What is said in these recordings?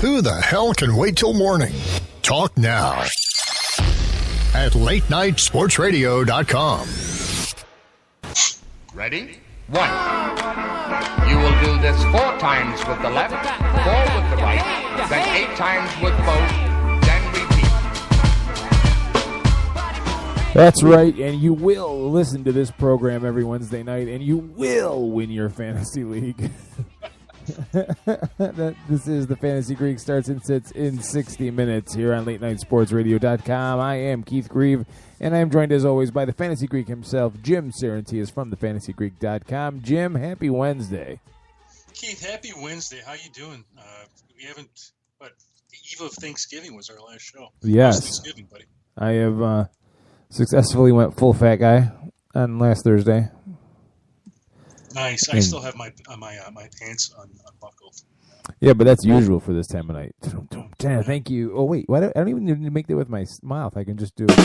Who the hell can wait till morning? Talk now at latenightsportsradio.com. Ready? 1. You will do this 4 times with the left, 4 with the right, then 8 times with both, then repeat. That's right, and you will listen to this program every Wednesday night, and you will win your fantasy league. This is the Fantasy Greek starts and sits in 60 minutes here on LateNightSportsRadio.com. I am Keith Grieve, and I am joined as always by the Fantasy Greek himself, Jim Sarentius from thefantasygreek.com. Jim, happy Wednesday. Keith, happy Wednesday. How you doing? We haven't, the eve of Thanksgiving was our last show. Yes. Thanksgiving, buddy. I have successfully went full fat guy on last Thursday. Nice. I still have my pants unbuckled. Yeah, but that's usual for this time of night. Thank you. Oh, wait. I don't even need to make that with my mouth. I can just do it.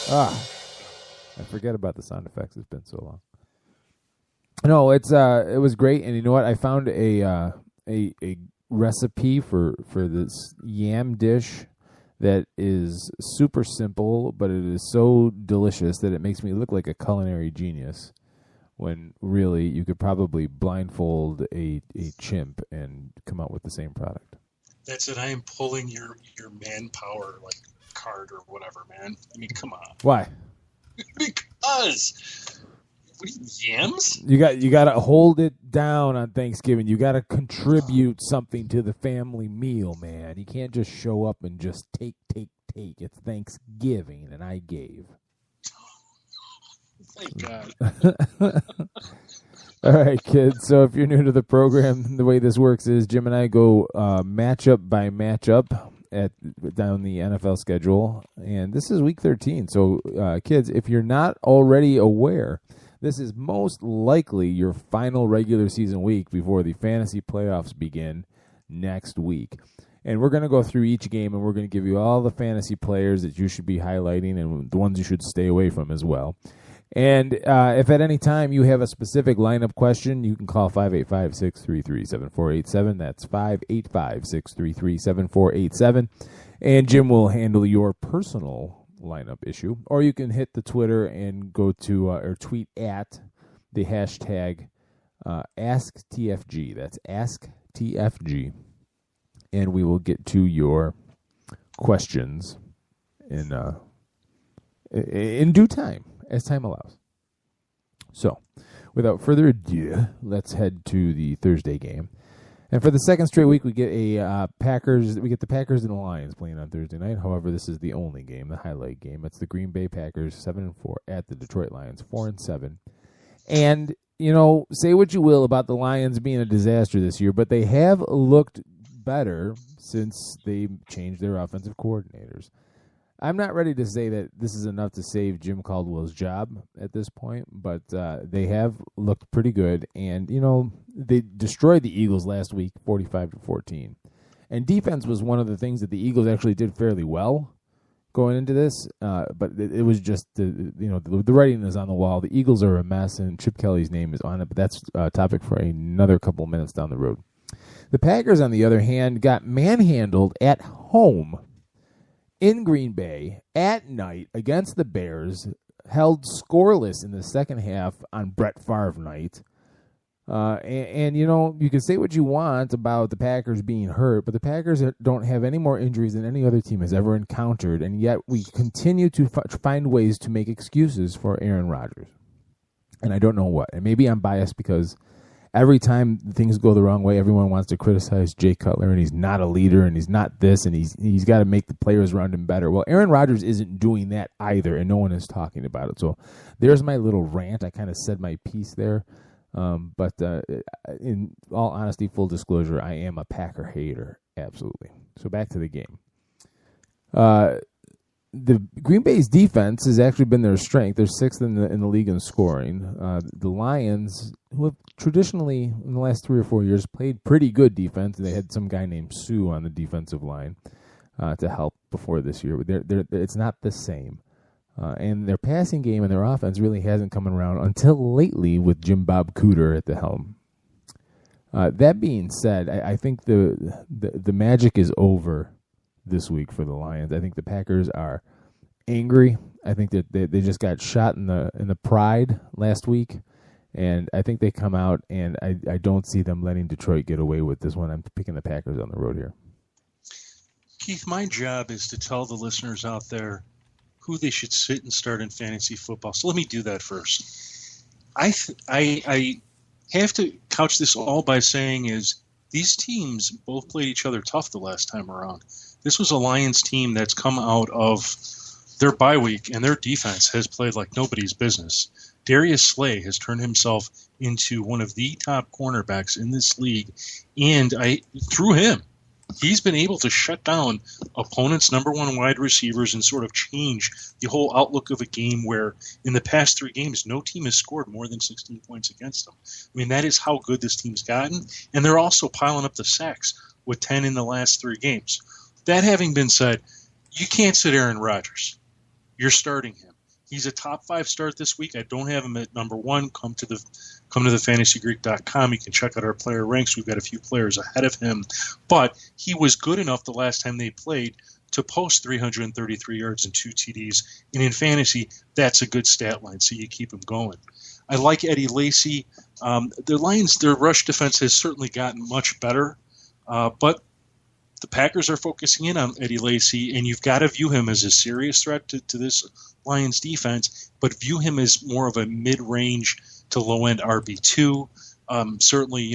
I forget about the sound effects. It's been so long. No, it was great. And you know what? I found a recipe for this yam dish that is super simple, but it is so delicious that it makes me look like a culinary genius. When really you could probably blindfold a chimp and come out with the same product. That's it. I am pulling your manpower card or whatever, man. I mean, come on. Why? Because what are you, yams? You got to hold it down on Thanksgiving. You got to contribute something to the family meal, man. You can't just show up and just take. It's Thanksgiving, and I gave. Thank God. All right, kids. So if you're new to the program, the way this works is Jim and I go matchup by matchup down the NFL schedule, and this is week 13. So, kids, if you're not already aware, this is most likely your final regular season week before the fantasy playoffs begin next week. And we're going to go through each game, and we're going to give you all the fantasy players that you should be highlighting and the ones you should stay away from as well. And if at any time you have a specific lineup question, you can call 585-633-7487. That's 585-633-7487. And Jim will handle your personal lineup issue. Or you can hit the Twitter and go to or tweet at the hashtag AskTFG. That's AskTFG. And we will get to your questions in due time. As time allows. So, without further ado, let's head to the Thursday game. And for the second straight week, we get the Packers and the Lions playing on Thursday night. However, this is the only game, the highlight game. It's the Green Bay Packers 7-4 at the Detroit Lions 4-7. And say what you will about the Lions being a disaster this year, but they have looked better since they changed their offensive coordinators. I'm not ready to say that this is enough to save Jim Caldwell's job at this point, but they have looked pretty good. And, they destroyed the Eagles last week, 45-14. And defense was one of the things that the Eagles actually did fairly well going into this. But it was just, the writing is on the wall. The Eagles are a mess, and Chip Kelly's name is on it. But that's a topic for another couple minutes down the road. The Packers, on the other hand, got manhandled at home in Green Bay at night against the Bears, held scoreless in the second half on Brett Favre night. And you can say what you want about the Packers being hurt, but the Packers don't have any more injuries than any other team has ever encountered, and yet we continue to find ways to make excuses for Aaron Rodgers. And I don't know what. And maybe I'm biased because every time things go the wrong way, everyone wants to criticize Jay Cutler, and he's not a leader, and he's not this, and he's got to make the players around him better. Well, Aaron Rodgers isn't doing that either, and no one is talking about it. So there's my little rant. I kind of said my piece there. But in all honesty, full disclosure, I am a Packer hater, absolutely. So back to the game. The Green Bay's defense has actually been their strength. They're sixth in the league in scoring. The Lions, who have traditionally in the last 3 or 4 years played pretty good defense, they had some guy named Sue on the defensive line to help before this year. But it's not the same. And their passing game and their offense really hasn't come around until lately with Jim Bob Cooter at the helm. That being said, I think the magic is over this week for the Lions. I think the Packers are angry. I think that they just got shot in the pride last week, and I think they come out, and I don't see them letting Detroit get away with this one. I'm picking the Packers on the road here. Keith, my job is to tell the listeners out there who they should sit and start in fantasy football. So let me do that first. I have to couch this all by saying is these teams both played each other tough the last time around. This was a Lions team that's come out of their bye week, and their defense has played like nobody's business. Darius Slay has turned himself into one of the top cornerbacks in this league, and through him, he's been able to shut down opponents' number one wide receivers and sort of change the whole outlook of a game where in the past 3 games, no team has scored more than 16 points against them. I mean, that is how good this team's gotten, and they're also piling up the sacks with 10 in the last 3 games. That having been said, you can't sit Aaron Rodgers. You're starting him. He's a top 5 start this week. I don't have him at number 1. Come to the fantasygreek.com. You can check out our player ranks. We've got a few players ahead of him. But he was good enough the last time they played to post 333 yards and 2 TDs. And in fantasy, that's a good stat line, so you keep him going. I like Eddie Lacy. The Lions, their rush defense has certainly gotten much better. But the Packers are focusing in on Eddie Lacy, and you've got to view him as a serious threat to this Lions defense, but view him as more of a mid-range to low-end RB2. Certainly,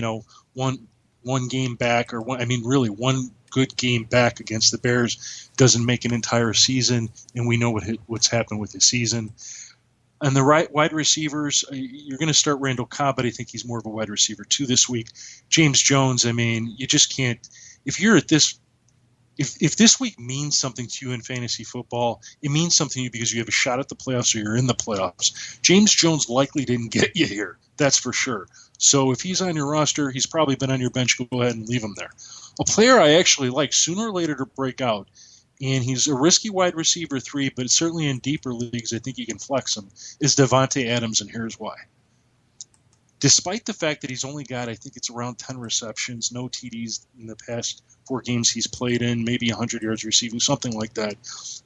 one game back, or really one good game back against the Bears doesn't make an entire season, and we know what's happened with his season. And the wide receivers, you're going to start Randall Cobb, but I think he's more of a wide receiver 2 this week. James Jones, you just can't. If you're at this, if this week means something to you in fantasy football, it means something to you because you have a shot at the playoffs or you're in the playoffs. James Jones likely didn't get you here. That's for sure. So if he's on your roster, he's probably been on your bench. Go ahead and leave him there. A player I actually like sooner or later to break out, and he's a risky wide receiver 3, but certainly in deeper leagues, I think you can flex him, is Davante Adams, and here's why. Despite the fact that he's only got, I think it's around 10 receptions, no TDs in the past 4 games he's played in, maybe 100 yards receiving, something like that.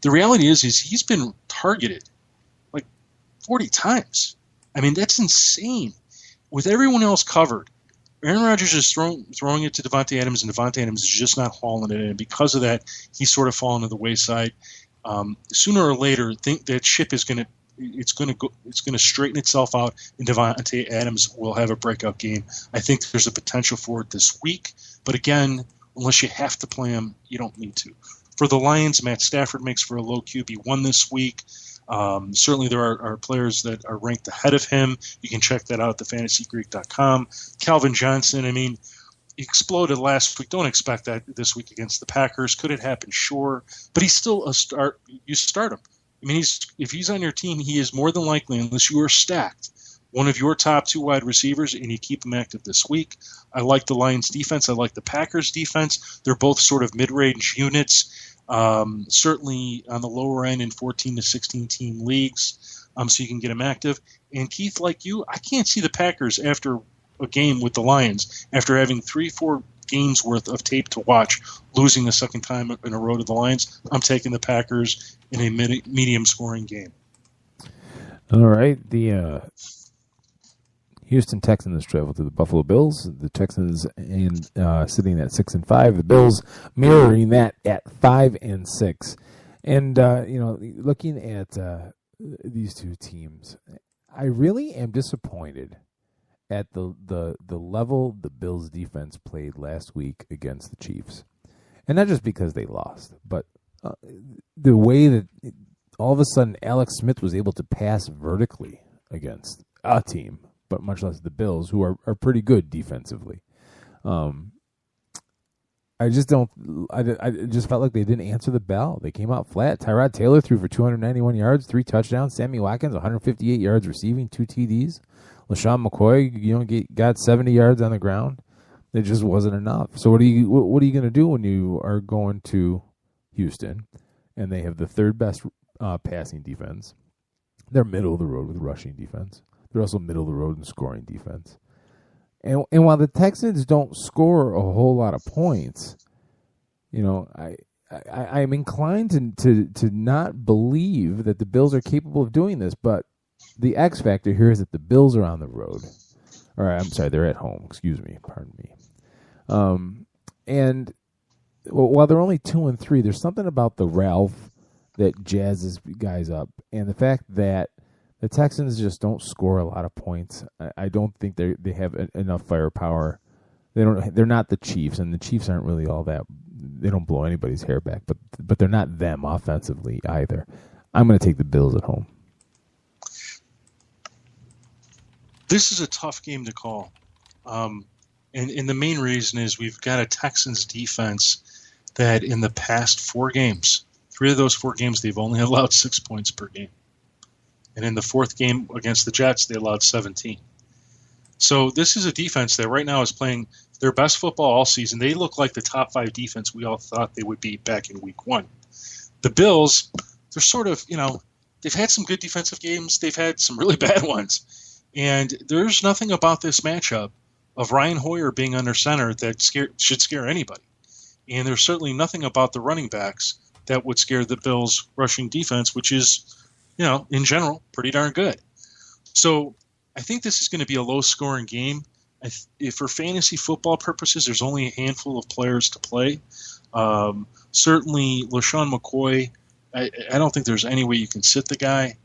The reality is he's been targeted like 40 times. That's insane. With everyone else covered, Aaron Rodgers is throwing it to Davante Adams, and Davante Adams is just not hauling it in. And because of that, he's sort of fallen to the wayside. Sooner or later, think that ship is going to straighten itself out, and Davante Adams will have a breakout game. I think there's a potential for it this week, but again, unless you have to play him, you don't need to. For the Lions, Matt Stafford makes for a low QB1 this week. Certainly there are players that are ranked ahead of him. You can check that out at thefantasygreek.com. Calvin Johnson, he exploded last week. Don't expect that this week against the Packers. Could it happen? Sure. But he's still a start. You start him. If he's on your team, he is more than likely, unless you are stacked, one of your top 2 wide receivers, and you keep him active this week. I like the Lions defense. I like the Packers defense. They're both sort of mid-range units, certainly on the lower end in 14 to 16 team leagues, so you can get them active. And Keith, like you, I can't see the Packers after a game with the Lions, after having 3-4 games worth of tape to watch, losing the second time in a row to the Lions. I'm taking the Packers in a medium scoring game. All right. The Houston Texans travel to the Buffalo Bills. The Texans sitting at 6-5. The Bills mirroring that at 5-6. And looking at these 2 teams, I really am disappointed at the level the Bills defense played last week against the Chiefs. And not just because they lost, but the way that all of a sudden Alex Smith was able to pass vertically against a team, but much less the Bills, who are pretty good defensively. I just felt like they didn't answer the bell. They came out flat. Tyrod Taylor threw for 291 yards, 3 touchdowns. Sammy Watkins, 158 yards receiving, 2 TDs. LaShawn McCoy, got 70 yards on the ground. It just wasn't enough. So what are you going to do when you are going to Houston and they have the 3rd best passing defense? They're middle of the road with rushing defense. They're also middle of the road in scoring defense. And while the Texans don't score a whole lot of points, I'm inclined to not believe that the Bills are capable of doing this. But the X factor here is that the Bills are on the road. Or I'm sorry, they're at home. Excuse me. Pardon me. And while they're only 2-3, there's something about the Ralph that jazzes guys up, and the fact that the Texans just don't score a lot of points. I don't think they have enough firepower. They're not the Chiefs, and the Chiefs aren't really all that. They don't blow anybody's hair back, but they're not them offensively either. I'm going to take the Bills at home. This is a tough game to call. And the main reason is we've got a Texans defense that in the past 4 games, 3 of those 4 games, they've only allowed 6 points per game. And in the 4th game against the Jets, they allowed 17. So this is a defense that right now is playing their best football all season. They look like the top 5 defense we all thought they would be back in week 1. The Bills, they're sort of, they've had some good defensive games. They've had some really bad ones. And there's nothing about this matchup of Ryan Hoyer being under center that should scare anybody. And there's certainly nothing about the running backs that would scare the Bills' rushing defense, which is, in general, pretty darn good. So I think this is going to be a low-scoring game. For fantasy football purposes, there's only a handful of players to play. Certainly, LaShawn McCoy, I don't think there's any way you can sit the guy,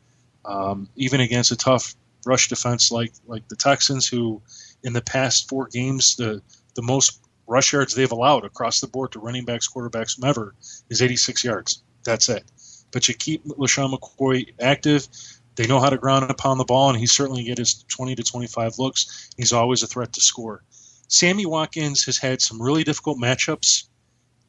even against a tough rush defense like the Texans, who in the past 4 games, the most rush yards they've allowed across the board to running backs, quarterbacks, whomever, is 86 yards. That's it. But you keep LaShawn McCoy active. They know how to ground and pound the ball, and he certainly get his 20 to 25 looks. He's always a threat to score. Sammy Watkins has had some really difficult matchups,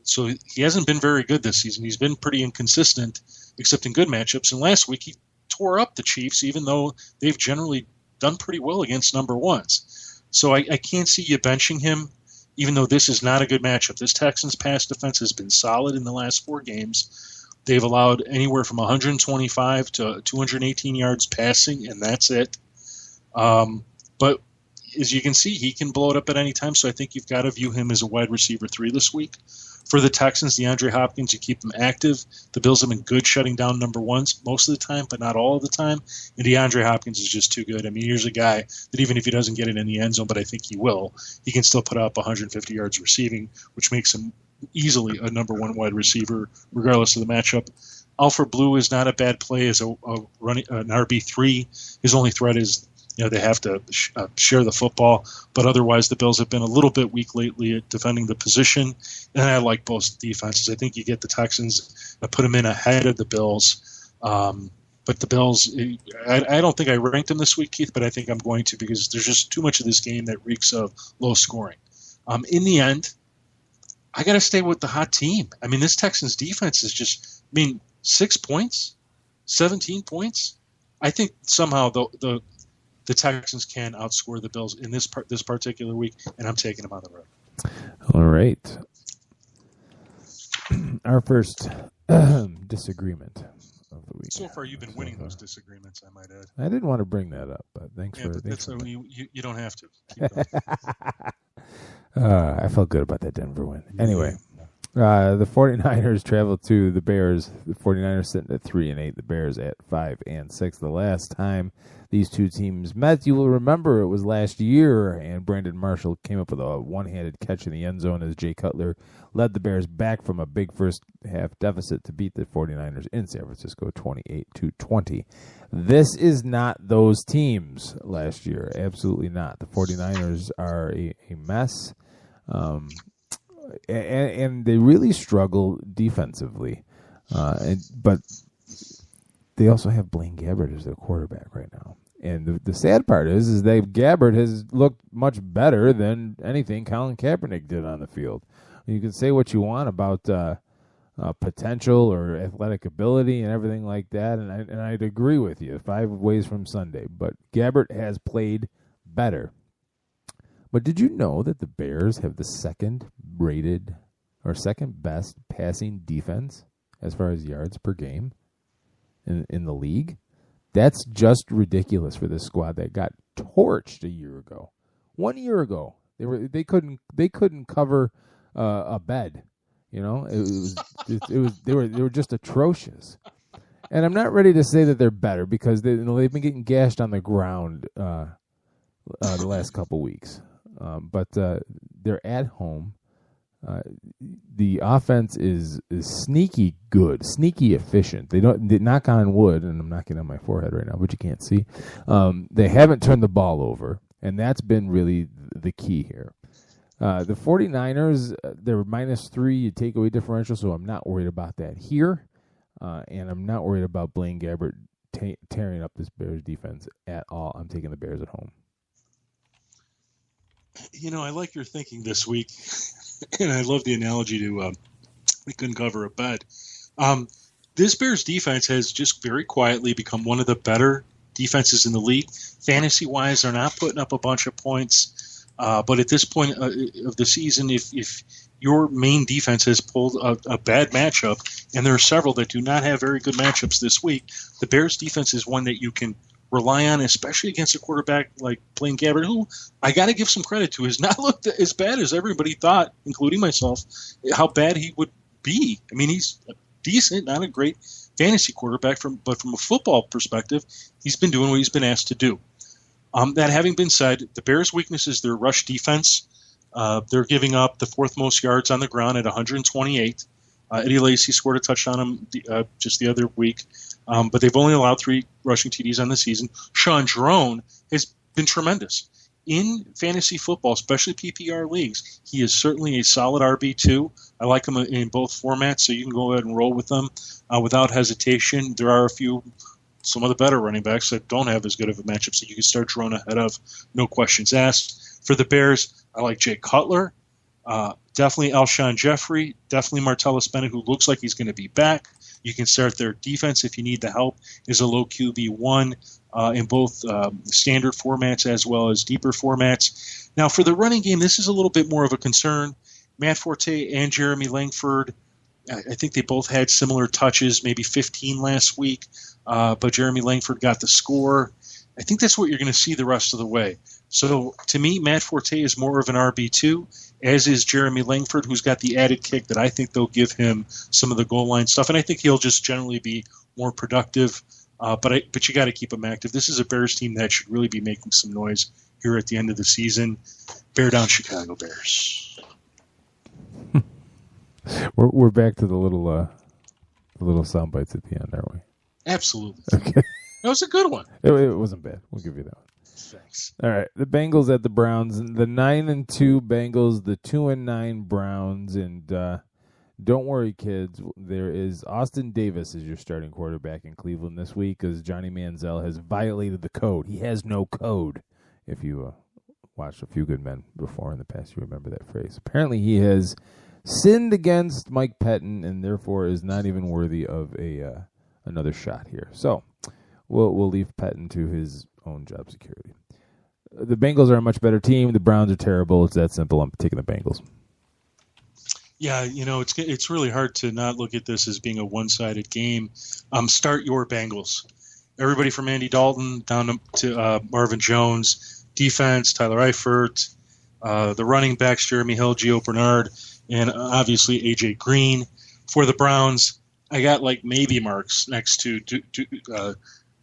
so he hasn't been very good this season. He's been pretty inconsistent, except in good matchups. And last week he tore up the Chiefs, even though they've generally done pretty well against number ones. So I can't see you benching him, even though this is not a good matchup. This Texans pass defense has been solid in the last 4 games. They've allowed anywhere from 125 to 218 yards passing, and that's it. But as you can see, he can blow it up at any time, so I think you've got to view him as a wide receiver 3 this week. For the Texans, DeAndre Hopkins, you keep him active. The Bills have been good shutting down number ones most of the time, but not all of the time. And DeAndre Hopkins is just too good. I mean, here's a guy that even if he doesn't get it in the end zone, but I think he will, he can still put up 150 yards receiving, which makes him easily a number 1 wide receiver, regardless of the matchup. Alfred Blue is not a bad play as an RB3. His only threat is they have to share the football, but otherwise the Bills have been a little bit weak lately at defending the position, and I like both defenses. I think you get the Texans, put them in ahead of the Bills, but the Bills, I don't think I ranked them this week, Keith, but I think I'm going to because there's just too much of this game that reeks of low scoring. In the end, I got to stay with the hot team. I mean, this Texans defense is just, 6 points, 17 points. I think somehow the Texans can outscore the Bills in this particular week, and I'm taking them on the road. All right. Our first disagreement of the week. So far, you've been winning those disagreements, I might add. I didn't want to bring that up, but thanks for you don't have to. I felt good about that Denver win. Anyway, the 49ers traveled to the Bears. The 49ers sitting at 3-8. The Bears at 5-6. The last time these two teams met, you will remember it was last year, and Brandon Marshall came up with a one-handed catch in the end zone as Jay Cutler led the Bears back from a big first-half deficit to beat the 49ers in San Francisco 28-20. This is not those teams last year. Absolutely not. The 49ers are a mess, and they really struggle defensively. But they also have Blaine Gabbert as their quarterback right now. And the sad part is that Gabbert has looked much better than anything Colin Kaepernick did on the field. You can say what you want about potential or athletic ability and everything like that, and I'd agree with you 5 ways from Sunday. But Gabbert has played better. But did you know that the Bears have the second best passing defense as far as yards per game in the league? That's just ridiculous for this squad that got torched a year ago. 1 year ago. They couldn't cover a bed. You know, they were just atrocious. And I'm not ready to say that they're better because they've been getting gashed on the ground the last couple weeks. But they're at home. The offense is sneaky good, sneaky efficient. They knock on wood, and I'm knocking on my forehead right now, but you can't see. They haven't turned the ball over, and that's been really the key here. The 49ers, they're -3 takeaway differential, so I'm not worried about that here. And I'm not worried about Blaine Gabbert tearing up this Bears defense at all. I'm taking the Bears at home. You know, I like your thinking this week, and I love the analogy to they couldn't cover a bed. This Bears defense has just very quietly become one of the better defenses in the league. Fantasy-wise, they're not putting up a bunch of points, but at this point of the season, if your main defense has pulled a bad matchup, and there are several that do not have very good matchups this week, the Bears defense is one that you can rely on, especially against a quarterback like Blaine Gabbert, who I got to give some credit to, has not looked as bad as everybody thought, including myself, how bad he would be. I mean, he's decent, not a great fantasy quarterback, but from a football perspective, he's been doing what he's been asked to do. That having been said, the Bears' weakness is their rush defense. They're giving up the fourth most yards on the ground at 128. Eddie Lacy scored a touchdown on him just the other week, but they've only allowed 3 rushing TDs on the season. Sean Jerome has been tremendous. In fantasy football, especially PPR leagues, he is certainly a solid RB2. I like him in both formats, so you can go ahead and roll with them without hesitation. There are some of the better running backs that don't have as good of a matchup, so you can start Jerome ahead of, no questions asked. For the Bears, I like Jay Cutler, definitely Alshon Jeffrey, definitely Martellus Bennett, who looks like he's going to be back. You can start their defense if you need the help. Is a low QB1 in both standard formats as well as deeper formats. Now, for the running game, this is a little bit more of a concern. Matt Forte and Jeremy Langford, I think they both had similar touches, maybe 15 last week, but Jeremy Langford got the score. I think that's what you're going to see the rest of the way. So, to me, Matt Forte is more of an RB2, as is Jeremy Langford, who's got the added kick that I think they'll give him some of the goal line stuff, and I think he'll just generally be more productive. But you got to keep him active. This is a Bears team that should really be making some noise here at the end of the season. Bear down, Chicago Bears. We're back to the little sound bites at the end, aren't we? Absolutely. Okay. That was a good one. It wasn't bad. We'll give you that one. Thanks. All right, the Bengals at the Browns. The 9-2 Bengals, the 2-9 Browns, and don't worry, kids. There is Austin Davis as your starting quarterback in Cleveland this week because Johnny Manziel has violated the code. He has no code. If you watched A Few Good Men before in the past, you remember that phrase. Apparently, he has sinned against Mike Pettin and therefore is not even worthy of another shot here. So we'll leave Pettin to his own job security. The Bengals are a much better team. The Browns are terrible. It's that simple. I'm taking the Bengals. Yeah, it's really hard to not look at this as being a one-sided game. Start your Bengals. Everybody from Andy Dalton down to Marvin Jones, defense, Tyler Eifert, the running backs, Jeremy Hill, Gio Bernard, and obviously A.J. Green. For the Browns, I got maybe marks next to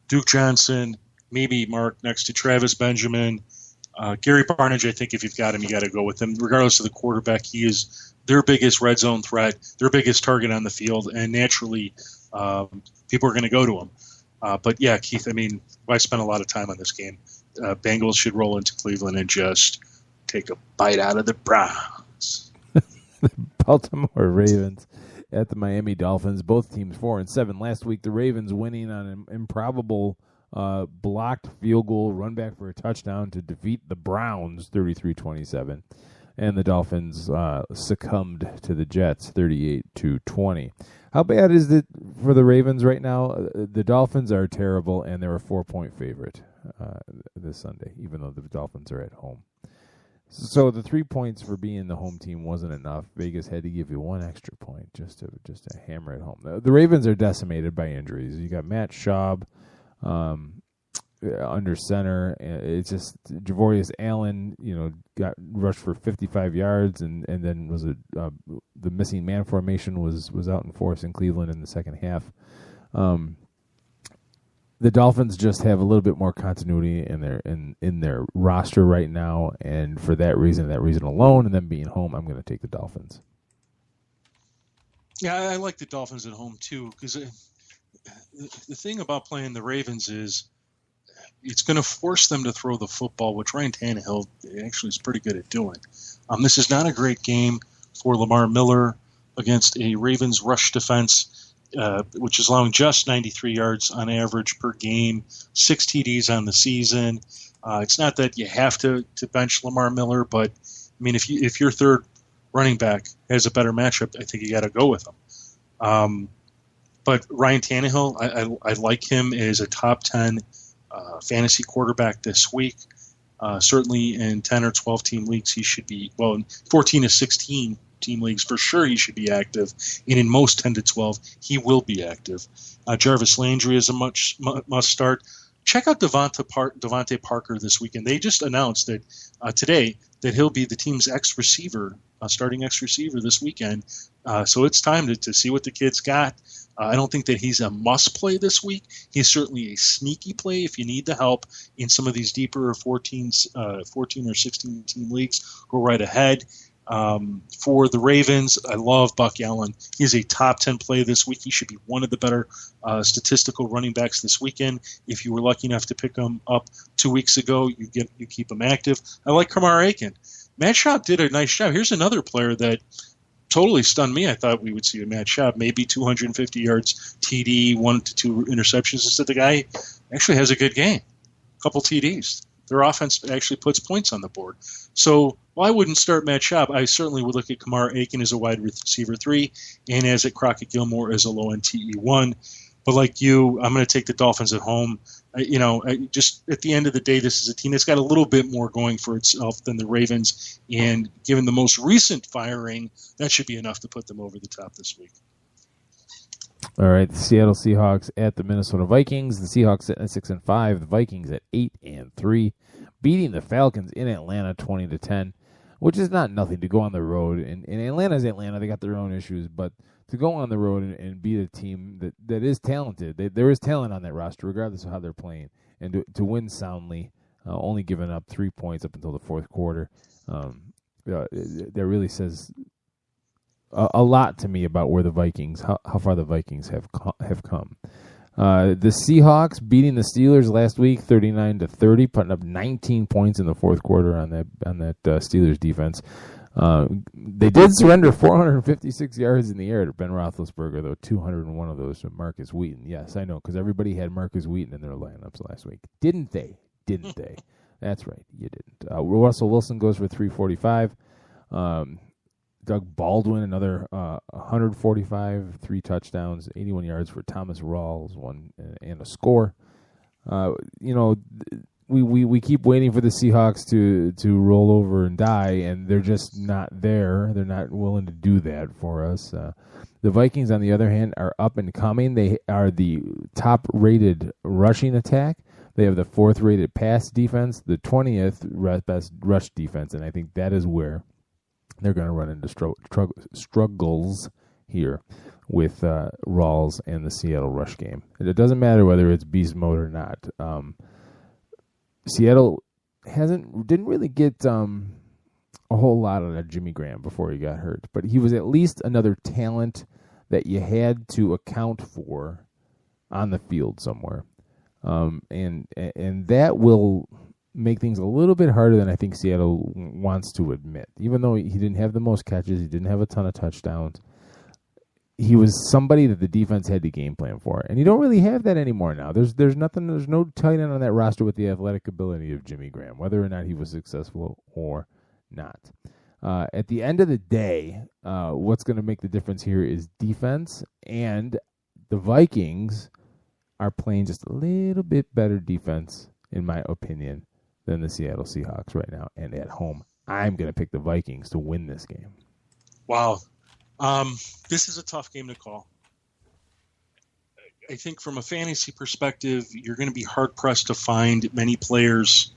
Duke Johnson, maybe mark next to Travis Benjamin. Gary Barnidge, I think if you've got him, you got to go with him. Regardless of the quarterback, he is their biggest red zone threat, their biggest target on the field, and naturally people are going to go to him. But yeah, Keith, I spent a lot of time on this game. Bengals should roll into Cleveland and just take a bite out of the Browns. Baltimore Ravens at the Miami Dolphins. Both teams 4-7. Last week, the Ravens winning on an improbable blocked field goal, run back for a touchdown to defeat the Browns 33-27. And the Dolphins succumbed to the Jets 38-20. How bad is it for the Ravens right now? The Dolphins are terrible, and they're a 4-point favorite this Sunday, even though the Dolphins are at home. So the 3 points for being the home team wasn't enough. Vegas had to give you one extra point just to hammer it home. The Ravens are decimated by injuries. You got Matt Schaub, under center. It's just Javorius Allen, got rushed for 55 yards, and then was the missing man formation was out in force in Cleveland in the second half. The Dolphins just have a little bit more continuity in their roster right now, and for that reason alone, and them being home, I'm going to take the Dolphins. Yeah, I like the Dolphins at home too, because the thing about playing the Ravens is it's going to force them to throw the football, which Ryan Tannehill actually is pretty good at doing. This is not a great game for Lamar Miller against a Ravens rush defense, which is allowing just 93 yards on average per game, 6 TDs on the season. It's not that you have to bench Lamar Miller, but I mean, if your third running back has a better matchup, I think you got to go with him. But Ryan Tannehill, I like him as a top 10 fantasy quarterback this week. Certainly in 10 or 12 team leagues, he should be, well, in 14 to 16 team leagues, for sure he should be active. And in most 10 to 12, he will be active. Jarvis Landry is a must start. Check out Devontae Parker this weekend. They just announced that today that he'll be the team's starting X receiver this weekend. So it's time to see what the kid's got. I don't think that he's a must-play this week. He's certainly a sneaky play if you need the help in some of these deeper 14 or 16 team leagues. Go right ahead. For the Ravens, I love Buck Allen. He's a top 10 play this week. He should be one of the better statistical running backs this weekend. If you were lucky enough to pick him up 2 weeks ago, you keep him active. I like Kamar Aiken. Matt Schaub did a nice job. Here's another player that totally stunned me. I thought we would see a Matt Schaub, maybe 250 yards TD, 1 to 2 interceptions. Instead, the guy actually has a good game, a couple TDs. Their offense actually puts points on the board. So while I wouldn't start Matt Schaub, I certainly would look at Kamar Aiken as a wide receiver 3 and as at Crockett Gilmore as a low-end TE1. But like you, I'm going to take the Dolphins at home. Just at the end of the day, this is a team that's got a little bit more going for itself than the Ravens. And given the most recent firing, that should be enough to put them over the top this week. All right, the Seattle Seahawks at the Minnesota Vikings. The Seahawks at 6-5. The Vikings at 8-3, beating the Falcons in Atlanta 20-10, which is not nothing to go on the road. And Atlanta's Atlanta; they got their own issues, but to go on the road and beat a team that is talented, there is talent on that roster, regardless of how they're playing, and to win soundly, only giving up 3 points up until the fourth quarter, that really says a lot to me about where the Vikings, how far the Vikings have come. The Seahawks beating the Steelers last week, 39-30, putting up 19 points in the fourth quarter on that Steelers defense. They did surrender 456 yards in the air to Ben Roethlisberger, though 201 of those to Marcus Wheaton. Yes, I know, because everybody had Marcus Wheaton in their lineups last week. Didn't they? That's right, you didn't. Russell Wilson goes for 345. Doug Baldwin, another 145, 3 touchdowns, 81 yards for Thomas Rawls, 1 and a score. We keep waiting for the Seahawks to roll over and die, and they're just not there. They're not willing to do that for us. The Vikings, on the other hand, are up and coming. They are the top-rated rushing attack. They have the 4th-rated pass defense, the 20th best rush defense, and I think that is where they're going to run into struggles here with Rawls and the Seattle rush game. And it doesn't matter whether it's beast mode or not. Seattle didn't really get a whole lot out of Jimmy Graham before he got hurt, but he was at least another talent that you had to account for on the field somewhere, and that will make things a little bit harder than I think Seattle wants to admit. Even though he didn't have the most catches, he didn't have a ton of touchdowns, he was somebody that the defense had to game plan for, and you don't really have that anymore now. There's no tight end on that roster with the athletic ability of Jimmy Graham, whether or not he was successful or not. At the end of the day, what's going to make the difference here is defense, and the Vikings are playing just a little bit better defense, in my opinion, than the Seattle Seahawks right now. And at home, I'm going to pick the Vikings to win this game. Wow. This is a tough game to call. I think from a fantasy perspective, you're going to be hard-pressed to find many players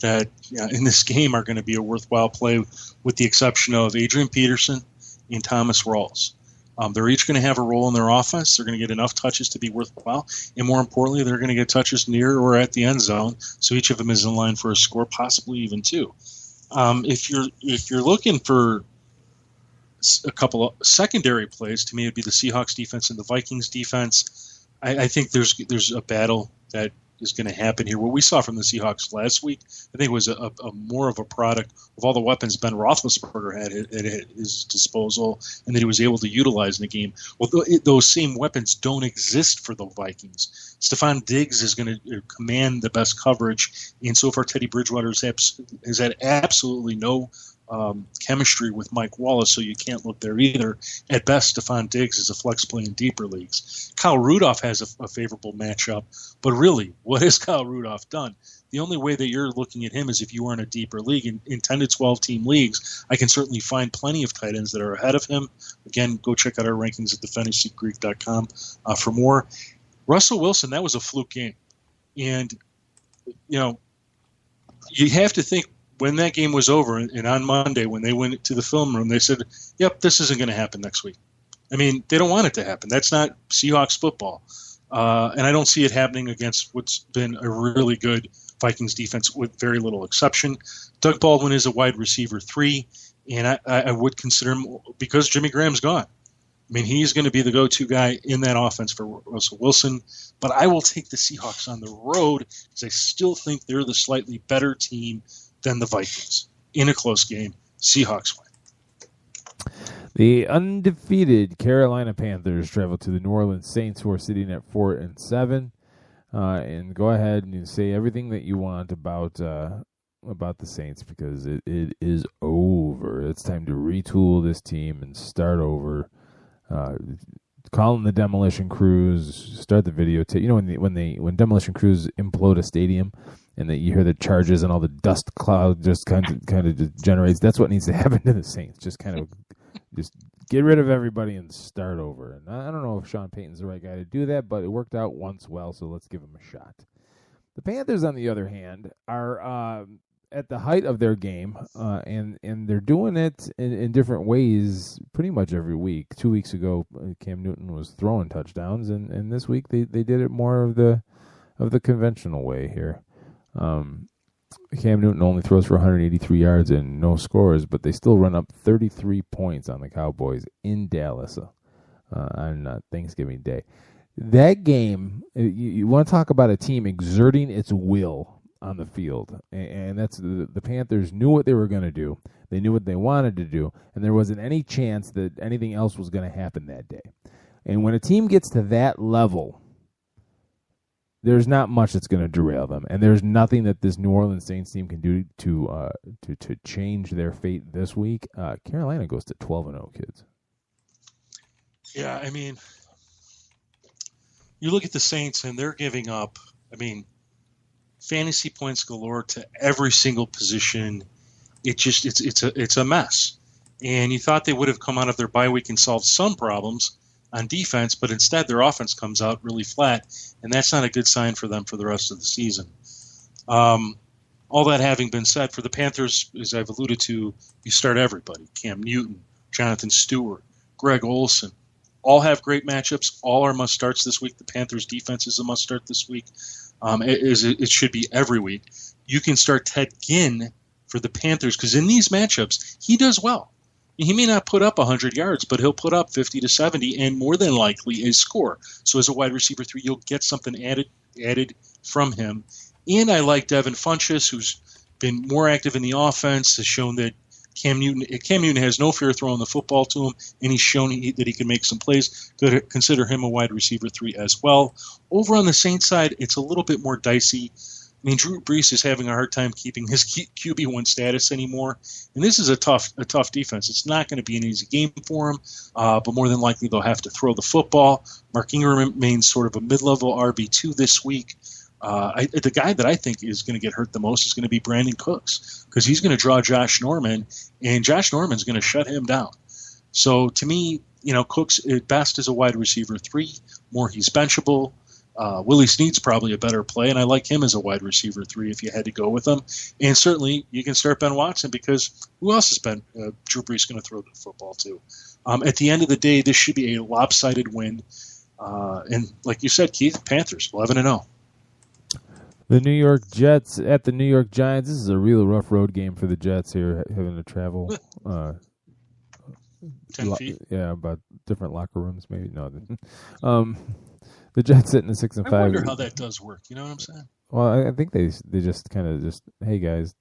that in this game are going to be a worthwhile play, with the exception of Adrian Peterson and Thomas Rawls. They're each going to have a role in their offense. They're going to get enough touches to be worthwhile. And more importantly, they're going to get touches near or at the end zone. So each of them is in line for a score, possibly even two. If you're looking for a couple of secondary plays, to me it'd be the Seahawks defense and the Vikings defense. I think there's a battle that is going to happen here. What we saw from the Seahawks last week, I think, was a more of a product of all the weapons Ben Roethlisberger had at his disposal and that he was able to utilize in the game. Well, those same weapons don't exist for the Vikings. Stephon Diggs is going to command the best coverage, and so far Teddy Bridgewater has had absolutely no chemistry with Mike Wallace, so you can't look there either. At best, Stephon Diggs is a flex play in deeper leagues. Kyle Rudolph has a favorable matchup, but really, what has Kyle Rudolph done? The only way that you're looking at him is if you are in a deeper league. In 10 to 12 team leagues, I can certainly find plenty of tight ends that are ahead of him. Again, go check out our rankings at thefantasygreek.com for more. Russell Wilson, that was a fluke game. And, you have to think, when that game was over, and on Monday when they went to the film room, they said, yep, this isn't going to happen next week. I mean, they don't want it to happen. That's not Seahawks football. And I don't see it happening against what's been a really good Vikings defense with very little exception. Doug Baldwin is a wide receiver 3, and I would consider him, because Jimmy Graham's gone. I mean, he's going to be the go-to guy in that offense for Russell Wilson. But I will take the Seahawks on the road because I still think they're the slightly better team than the Vikings. In a close game, Seahawks win. The undefeated Carolina Panthers travel to the New Orleans Saints, who are sitting at 4-7. And go ahead and say everything that you want about the Saints, because it is over. It's time to retool this team and start over. Call in the demolition crews. Start the videotape. You know when demolition crews implode a stadium, and that you hear the charges and all the dust cloud just kind of generates. That's what needs to happen to the Saints. Just get rid of everybody and start over. And I don't know if Sean Payton's the right guy to do that, but it worked out once well, so let's give him a shot. The Panthers, on the other hand, are at the height of their game, and they're doing it in different ways pretty much every week. 2 weeks ago, Cam Newton was throwing touchdowns, and this week they did it more of the conventional way here. Cam Newton only throws for 183 yards and no scores, but they still run up 33 points on the Cowboys in Dallas on Thanksgiving Day. That game, you want to talk about a team exerting its will on the field, and that's the Panthers knew what they were going to do. They knew what they wanted to do, and there wasn't any chance that anything else was going to happen that day. And when a team gets to that level, there's not much that's going to derail them, and there's nothing that this New Orleans Saints team can do to change their fate this week. Carolina goes to 12-0, kids. Yeah, I mean, you look at the Saints, and they're giving up, fantasy points galore to every single position. It's a mess. And you thought they would have come out of their bye week and solved some problems on defense, but instead their offense comes out really flat, and that's not a good sign for them for the rest of the season. All that having been said, for the Panthers, as I've alluded to, you start everybody. Cam Newton, Jonathan Stewart, Greg Olsen, all have great matchups. All are must-starts this week. The Panthers' defense is a must-start this week. It should be every week. You can start Ted Ginn for the Panthers because in these matchups, he does well. He may not put up 100 yards, but he'll put up 50 to 70 and more than likely a score. So as a wide receiver 3, you'll get something added from him. And I like Devin Funchess, who's been more active in the offense, has shown that Cam Newton has no fear throwing the football to him, and he's shown that he can make some plays. Could consider him a wide receiver 3 as well. Over on the Saints side, it's a little bit more dicey. Drew Brees is having a hard time keeping his QB1 status anymore, and this is a tough defense. It's not going to be an easy game for him, but more than likely they'll have to throw the football. Mark Ingram remains sort of a mid-level RB2 this week. The guy that I think is going to get hurt the most is going to be Brandon Cooks because he's going to draw Josh Norman, and Josh Norman's going to shut him down. So to me, Cooks at best is a wide receiver 3. more he's benchable. Willie Snead's probably a better play, and I like him as a wide receiver 3 if you had to go with him. And certainly you can start Ben Watson because who else is Drew Brees going to throw the football to? At the end of the day, this should be a lopsided win. And like you said, Keith, Panthers 11-0. The New York Jets at the New York Giants. This is a real rough road game for the Jets here, having to travel. 10 feet. Yeah, about different locker rooms, maybe. No, the Jets sitting at 6-5. I wonder how that does work. You know what I'm saying? Well, I think they just kind of just, hey guys.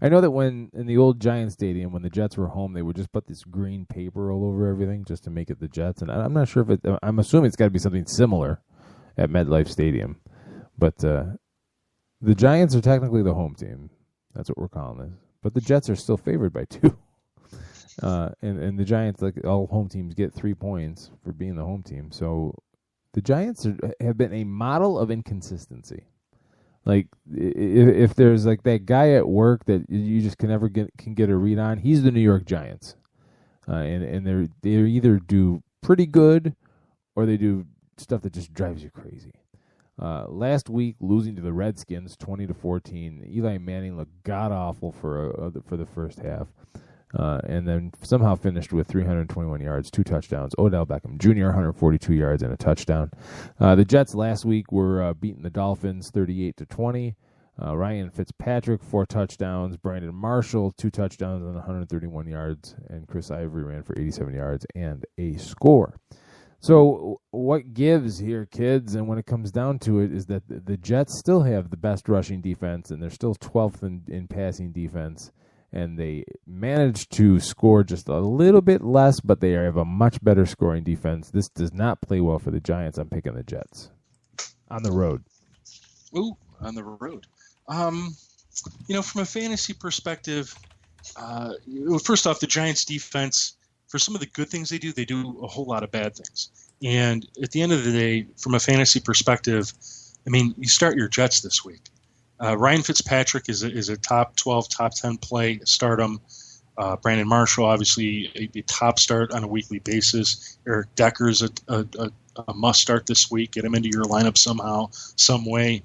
I know that when in the old Giant Stadium, when the Jets were home, they would just put this green paper all over everything just to make it the Jets. And I'm not sure if it. I'm assuming it's got to be something similar at MetLife Stadium, but the Giants are technically the home team. That's what we're calling this. But the Jets are still favored by 2. And the Giants, like all home teams, get 3 points for being the home team. So the Giants have been a model of inconsistency. Like if there's like that guy at work that you just can never get a read on, he's the New York Giants, and they either do pretty good or they do stuff that just drives you crazy. Last week, losing to the Redskins 20-14, Eli Manning looked god awful for the first half. And then somehow finished with 321 yards, 2 touchdowns. Odell Beckham Jr., 142 yards and a touchdown. The Jets last week were beating the Dolphins 38-20. Ryan Fitzpatrick, 4 touchdowns. Brandon Marshall, 2 touchdowns and 131 yards. And Chris Ivory ran for 87 yards and a score. So what gives here, kids, and when it comes down to it, is that the Jets still have the best rushing defense, and they're still 12th in passing defense. And they managed to score just a little bit less, but they have a much better scoring defense. This does not play well for the Giants. I'm picking the Jets on the road. Ooh, on the road. From a fantasy perspective, first off, the Giants' defense, for some of the good things they do a whole lot of bad things. And at the end of the day, from a fantasy perspective, I mean, you start your Jets this week. Ryan Fitzpatrick is a top 12, top 10 play. Stardom. Brandon Marshall, obviously a top start on a weekly basis. Eric Decker is a must start this week. Get him into your lineup somehow, some way.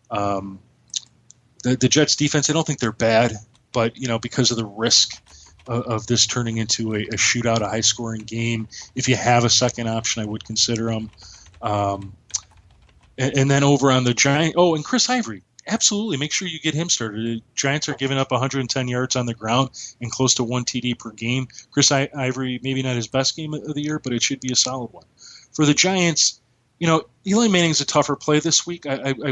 The Jets defense, I don't think they're bad, but because of the risk of this turning into a shootout, a high scoring game, if you have a second option, I would consider them. And then over on the Giants, and Chris Ivory. Absolutely. Make sure you get him started. The Giants are giving up 110 yards on the ground and close to 1 TD per game. Chris Ivory, maybe not his best game of the year, but it should be a solid one. For the Giants, Eli Manning's a tougher play this week. I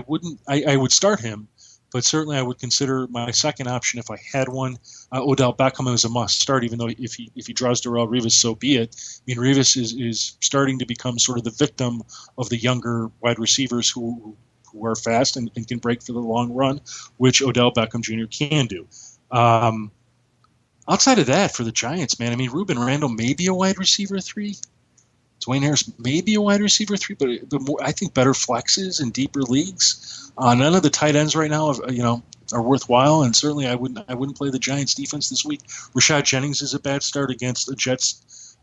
would start him, but certainly I would consider my second option if I had one. Odell Beckham is a must start, even though if he draws Darrelle Revis, so be it. I mean, Revis is starting to become sort of the victim of the younger wide receivers who are fast and can break for the long run, which Odell Beckham Jr. can do. Outside of that, for the Giants, man, I mean, Ruben Randall may be a wide receiver 3. Dwayne Harris may be a wide receiver 3, but I think better flexes in deeper leagues. None of the tight ends right now are worthwhile, and certainly I wouldn't play the Giants defense this week. Rashad Jennings is a bad start against the Jets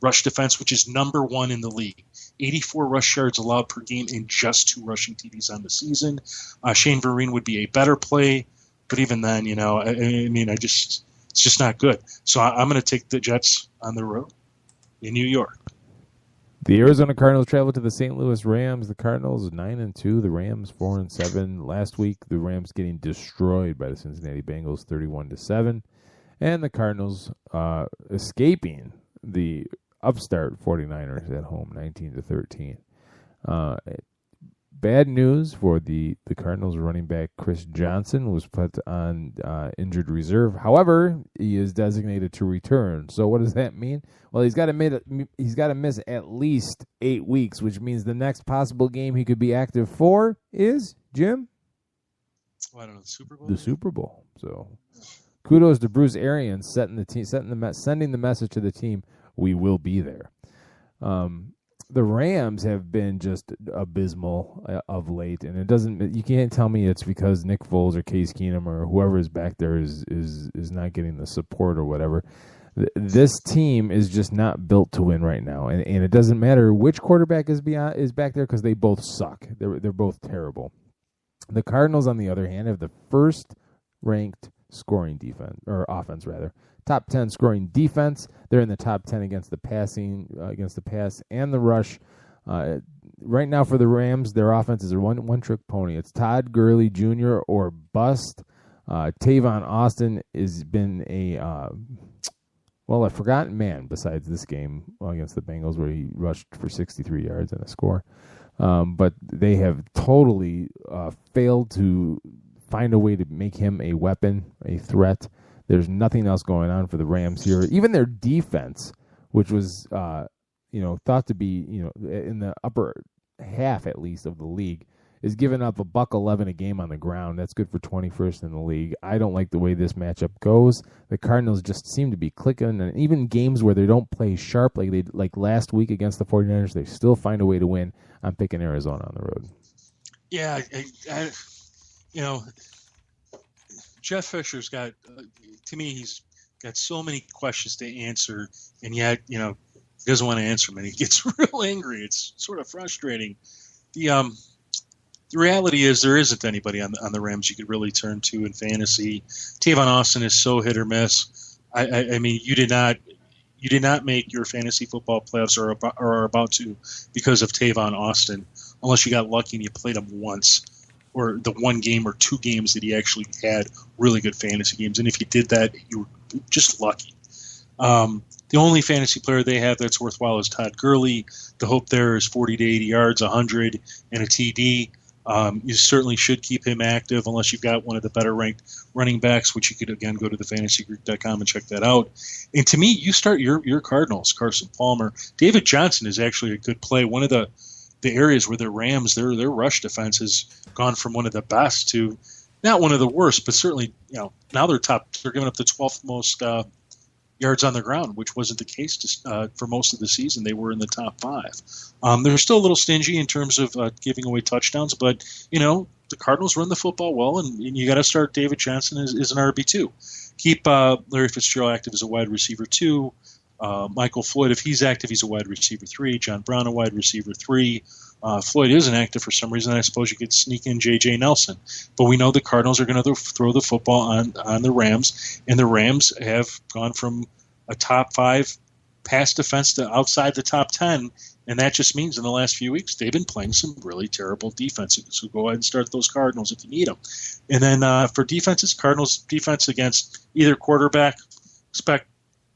rush defense, which is number 1 in the league. 84 rush yards allowed per game and just 2 rushing TDs on the season. Shane Vereen would be a better play, but even then, it's just not good. So I'm going to take the Jets on the road in New York. The Arizona Cardinals travel to the St. Louis Rams. The Cardinals 9-2, the Rams 4-7. Last week, the Rams getting destroyed by the Cincinnati Bengals 31-7, and the Cardinals escaping the upstart 49ers at home 19-13. Bad news for the Cardinals running back Chris Johnson was put on injured reserve. However, he is designated to return. So what does that mean? Well, he's got to miss at least 8 weeks, which means the next possible game he could be active for is, Jim? Well, I don't know, the Super Bowl. The Super Bowl. So kudos to Bruce Arians sending the message to the team. We will be there. The Rams have been just abysmal of late, and you can't tell me it's because Nick Foles or Case Keenum or whoever is back there is not getting the support or whatever. This team is just not built to win right now, and it doesn't matter which quarterback is back there because they both suck. They're both terrible. The Cardinals, on the other hand, have the first-ranked scoring defense or offense rather. Top 10 scoring defense. They're in the top 10 against the pass and the rush. Right now for the Rams, their offense is a one-trick pony. It's Todd Gurley Jr. or bust. Tavon Austin has been a forgotten man besides this game against the Bengals where he rushed for 63 yards and a score. But they have totally failed to find a way to make him a weapon, a threat. There's nothing else going on for the Rams here. Even their defense, which was thought to be in the upper half at least of the league, is giving up $111 a game on the ground. That's good for 21st in the league. I don't like the way this matchup goes. The Cardinals just seem to be clicking, and even games where they don't play sharp, like last week against the 49ers, they still find a way to win. I'm picking Arizona on the road. Yeah, Jeff Fisher's got, to me, he's got so many questions to answer, and yet, he doesn't want to answer them, and he gets real angry. It's sort of frustrating. The reality is there isn't anybody on the Rams you could really turn to in fantasy. Tavon Austin is so hit or miss. I mean, you did not make your fantasy football playoffs or are about to because of Tavon Austin, unless you got lucky and you played him once, or the one game or two games that he actually had really good fantasy games. And if you did that, you were just lucky. The only fantasy player they have that's worthwhile is Todd Gurley. The hope there is 40 to 80 yards, 100, and a TD. You certainly should keep him active unless you've got one of the better ranked running backs, which you could, again, go to thefantasygreek.com and check that out. And to me, you start your Cardinals, Carson Palmer. David Johnson is actually a good play. One of the areas where the Rams, their rush defense has gone from one of the best to not one of the worst, but certainly, now they're giving up the 12th most yards on the ground, which wasn't the case for most of the season. They were in the top 5. They're still a little stingy in terms of giving away touchdowns, but the Cardinals run the football well, and you got to start David Johnson as an RB2. Keep Larry Fitzgerald active as a wide receiver 2. Michael Floyd, if he's active, he's a wide receiver 3. John Brown, a wide receiver 3. Floyd isn't active for some reason. I suppose you could sneak in J.J. Nelson. But we know the Cardinals are going to throw the football on the Rams, and the Rams have gone from a top 5 pass defense to outside the top 10, and that just means in the last few weeks they've been playing some really terrible defense. So go ahead and start those Cardinals if you need them. And then for defenses, Cardinals defense against either quarterback, expect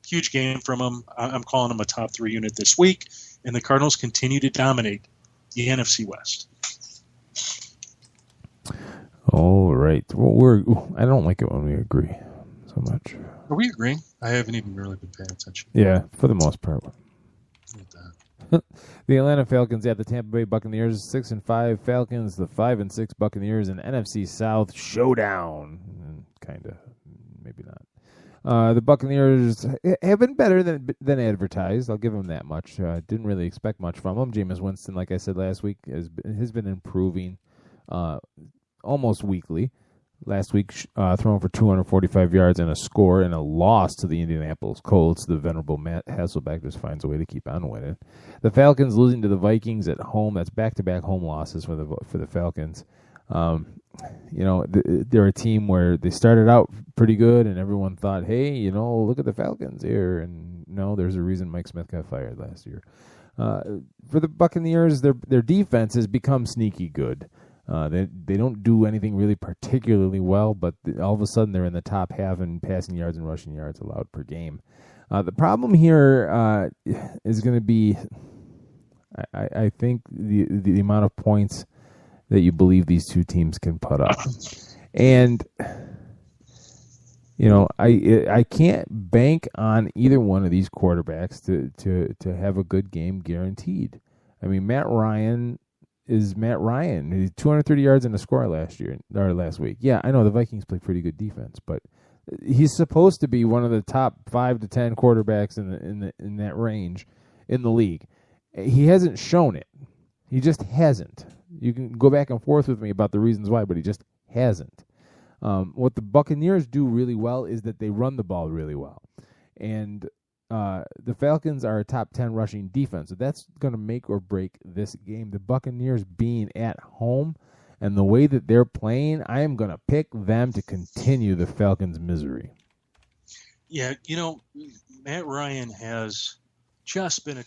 huge game from them. I'm calling them a top 3 unit this week, and the Cardinals continue to dominate the NFC West. All right. Well, I don't like it when we agree so much. Are we agreeing? I haven't even really been paying attention. Yeah, for the most part. At The Atlanta Falcons at the Tampa Bay Buccaneers, 6-5 Falcons, the 5-6 Buccaneers, an NFC South showdown. Kind of, maybe not. The Buccaneers have been better than advertised. I'll give them that much. Didn't really expect much from them. Jameis Winston, like I said last week, has been improving almost weekly. Last week, throwing for 245 yards and a score and a loss to the Indianapolis Colts. The venerable Matt Hasselbeck just finds a way to keep on winning. The Falcons losing to the Vikings at home. That's back-to-back home losses for the Falcons. They're a team where they started out pretty good, and everyone thought, hey, look at the Falcons here. And no, there's a reason Mike Smith got fired last year. For the Buccaneers, their defense has become sneaky good. They don't do anything really particularly well, but all of a sudden they're in the top half in passing yards and rushing yards allowed per game. The problem here is going to be, I think, the amount of points that you believe these two teams can put up. And, I can't bank on either one of these quarterbacks to have a good game guaranteed. I mean, Matt Ryan is Matt Ryan. He had 230 yards and a score last week. Yeah, I know the Vikings play pretty good defense, but he's supposed to be one of the top 5 to 10 quarterbacks in that range in the league. He hasn't shown it. He just hasn't. You can go back and forth with me about the reasons why, but he just hasn't. What the Buccaneers do really well is that they run the ball really well. And the Falcons are a top 10 rushing defense. So that's going to make or break this game. The Buccaneers being at home and the way that they're playing, I am going to pick them to continue the Falcons' misery. Yeah, Matt Ryan has just been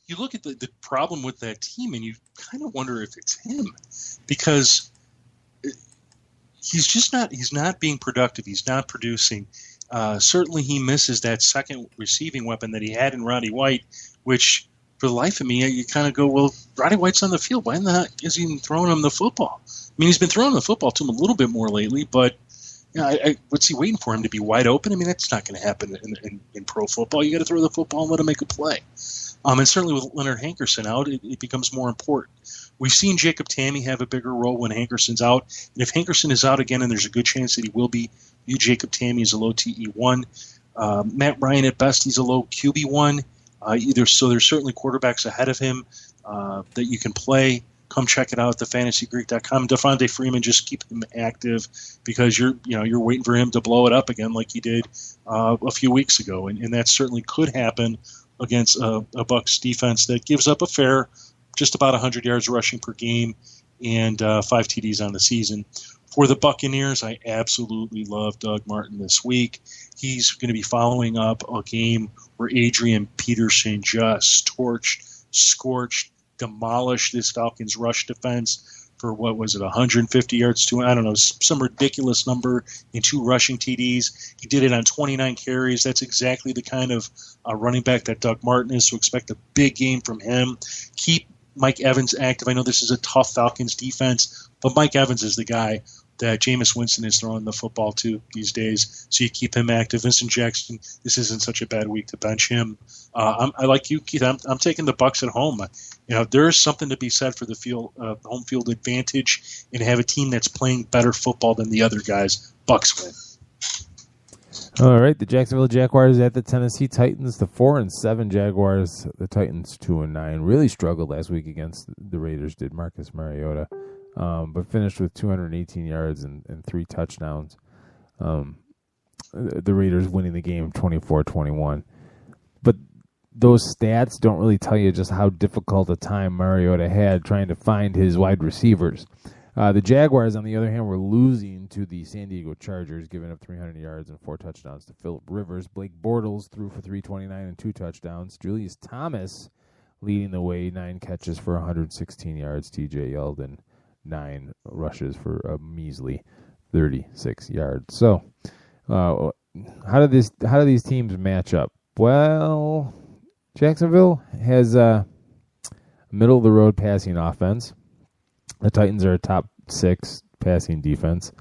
you look at the problem with that team and you kind of wonder if it's him, because he's not being productive. He's not producing. Certainly he misses that second receiving weapon that he had in Roddy White, which for the life of me, you kind of go, well, Roddy White's on the field. Why in the heck is he even throwing him the football? I mean, he's been throwing the football to him a little bit more lately, but what's he waiting for, him to be wide open? I mean, that's not going to happen in pro football. You got to throw the football and let him make a play. And certainly with Leonard Hankerson out, it becomes more important. We've seen Jacob Tamme have a bigger role when Hankerson's out. And if Hankerson is out again, and there's a good chance that he will be, Jacob Tamme is a low TE1. Matt Ryan at best, he's a low QB1. So there's certainly quarterbacks ahead of him that you can play. Come check it out at thefantasygreek.com. Devontae Freeman, just keep him active because you're waiting for him to blow it up again like he did a few weeks ago, and that certainly could happen against a Bucs defense that gives up a fair, just about 100 yards rushing per game and 5 TDs on the season. For the Buccaneers, I absolutely love Doug Martin this week. He's going to be following up a game where Adrian Peterson just scorched, demolished this Falcons rush defense for, 150 yards to, I don't know, some ridiculous number in 2 rushing TDs. He did it on 29 carries. That's exactly the kind of running back that Doug Martin is, so expect a big game from him. Keep Mike Evans active. I know this is a tough Falcons defense, but Mike Evans is the guy that Jameis Winston is throwing the football to these days, so you keep him active. Vincent Jackson, this isn't such a bad week to bench him. I like you, Keith. I'm taking the Bucs at home. There is something to be said for the home field advantage, and have a team that's playing better football than the other guys. Bucs win. All right, the Jacksonville Jaguars at the Tennessee Titans. The 4-7 Jaguars, the Titans 2-9. Really struggled last week against the Raiders. Did Marcus Mariota? But finished with 218 yards and 3 touchdowns. The Raiders winning the game 24-21. But those stats don't really tell you just how difficult a time Mariota had trying to find his wide receivers. The Jaguars, on the other hand, were losing to the San Diego Chargers, giving up 300 yards and 4 touchdowns to Phillip Rivers. Blake Bortles threw for 329 and 2 touchdowns. Julius Thomas leading the way, 9 catches for 116 yards. TJ Yeldon, 9 rushes for a measly 36 yards. So, how do these teams match up? Well, Jacksonville has a middle of the road passing offense. The Titans are a top 6 passing defense.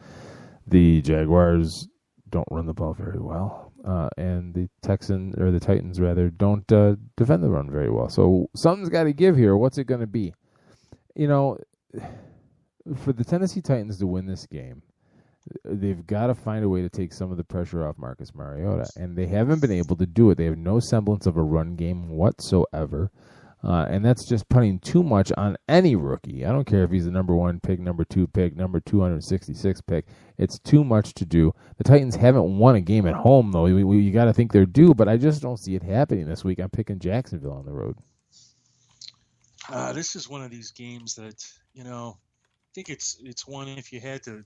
The Jaguars don't run the ball very well, and the Titans don't defend the run very well. So something's got to give here. What's it going to be? For the Tennessee Titans to win this game, they've got to find a way to take some of the pressure off Marcus Mariota, and they haven't been able to do it. They have no semblance of a run game whatsoever, and that's just putting too much on any rookie. I don't care if he's the number 1 pick, number 2 pick, number 266 pick. It's too much to do. The Titans haven't won a game at home, though. You got to think they're due, but I just don't see it happening this week. I'm picking Jacksonville on the road. This is one of these games that, I think it's one, if you had to,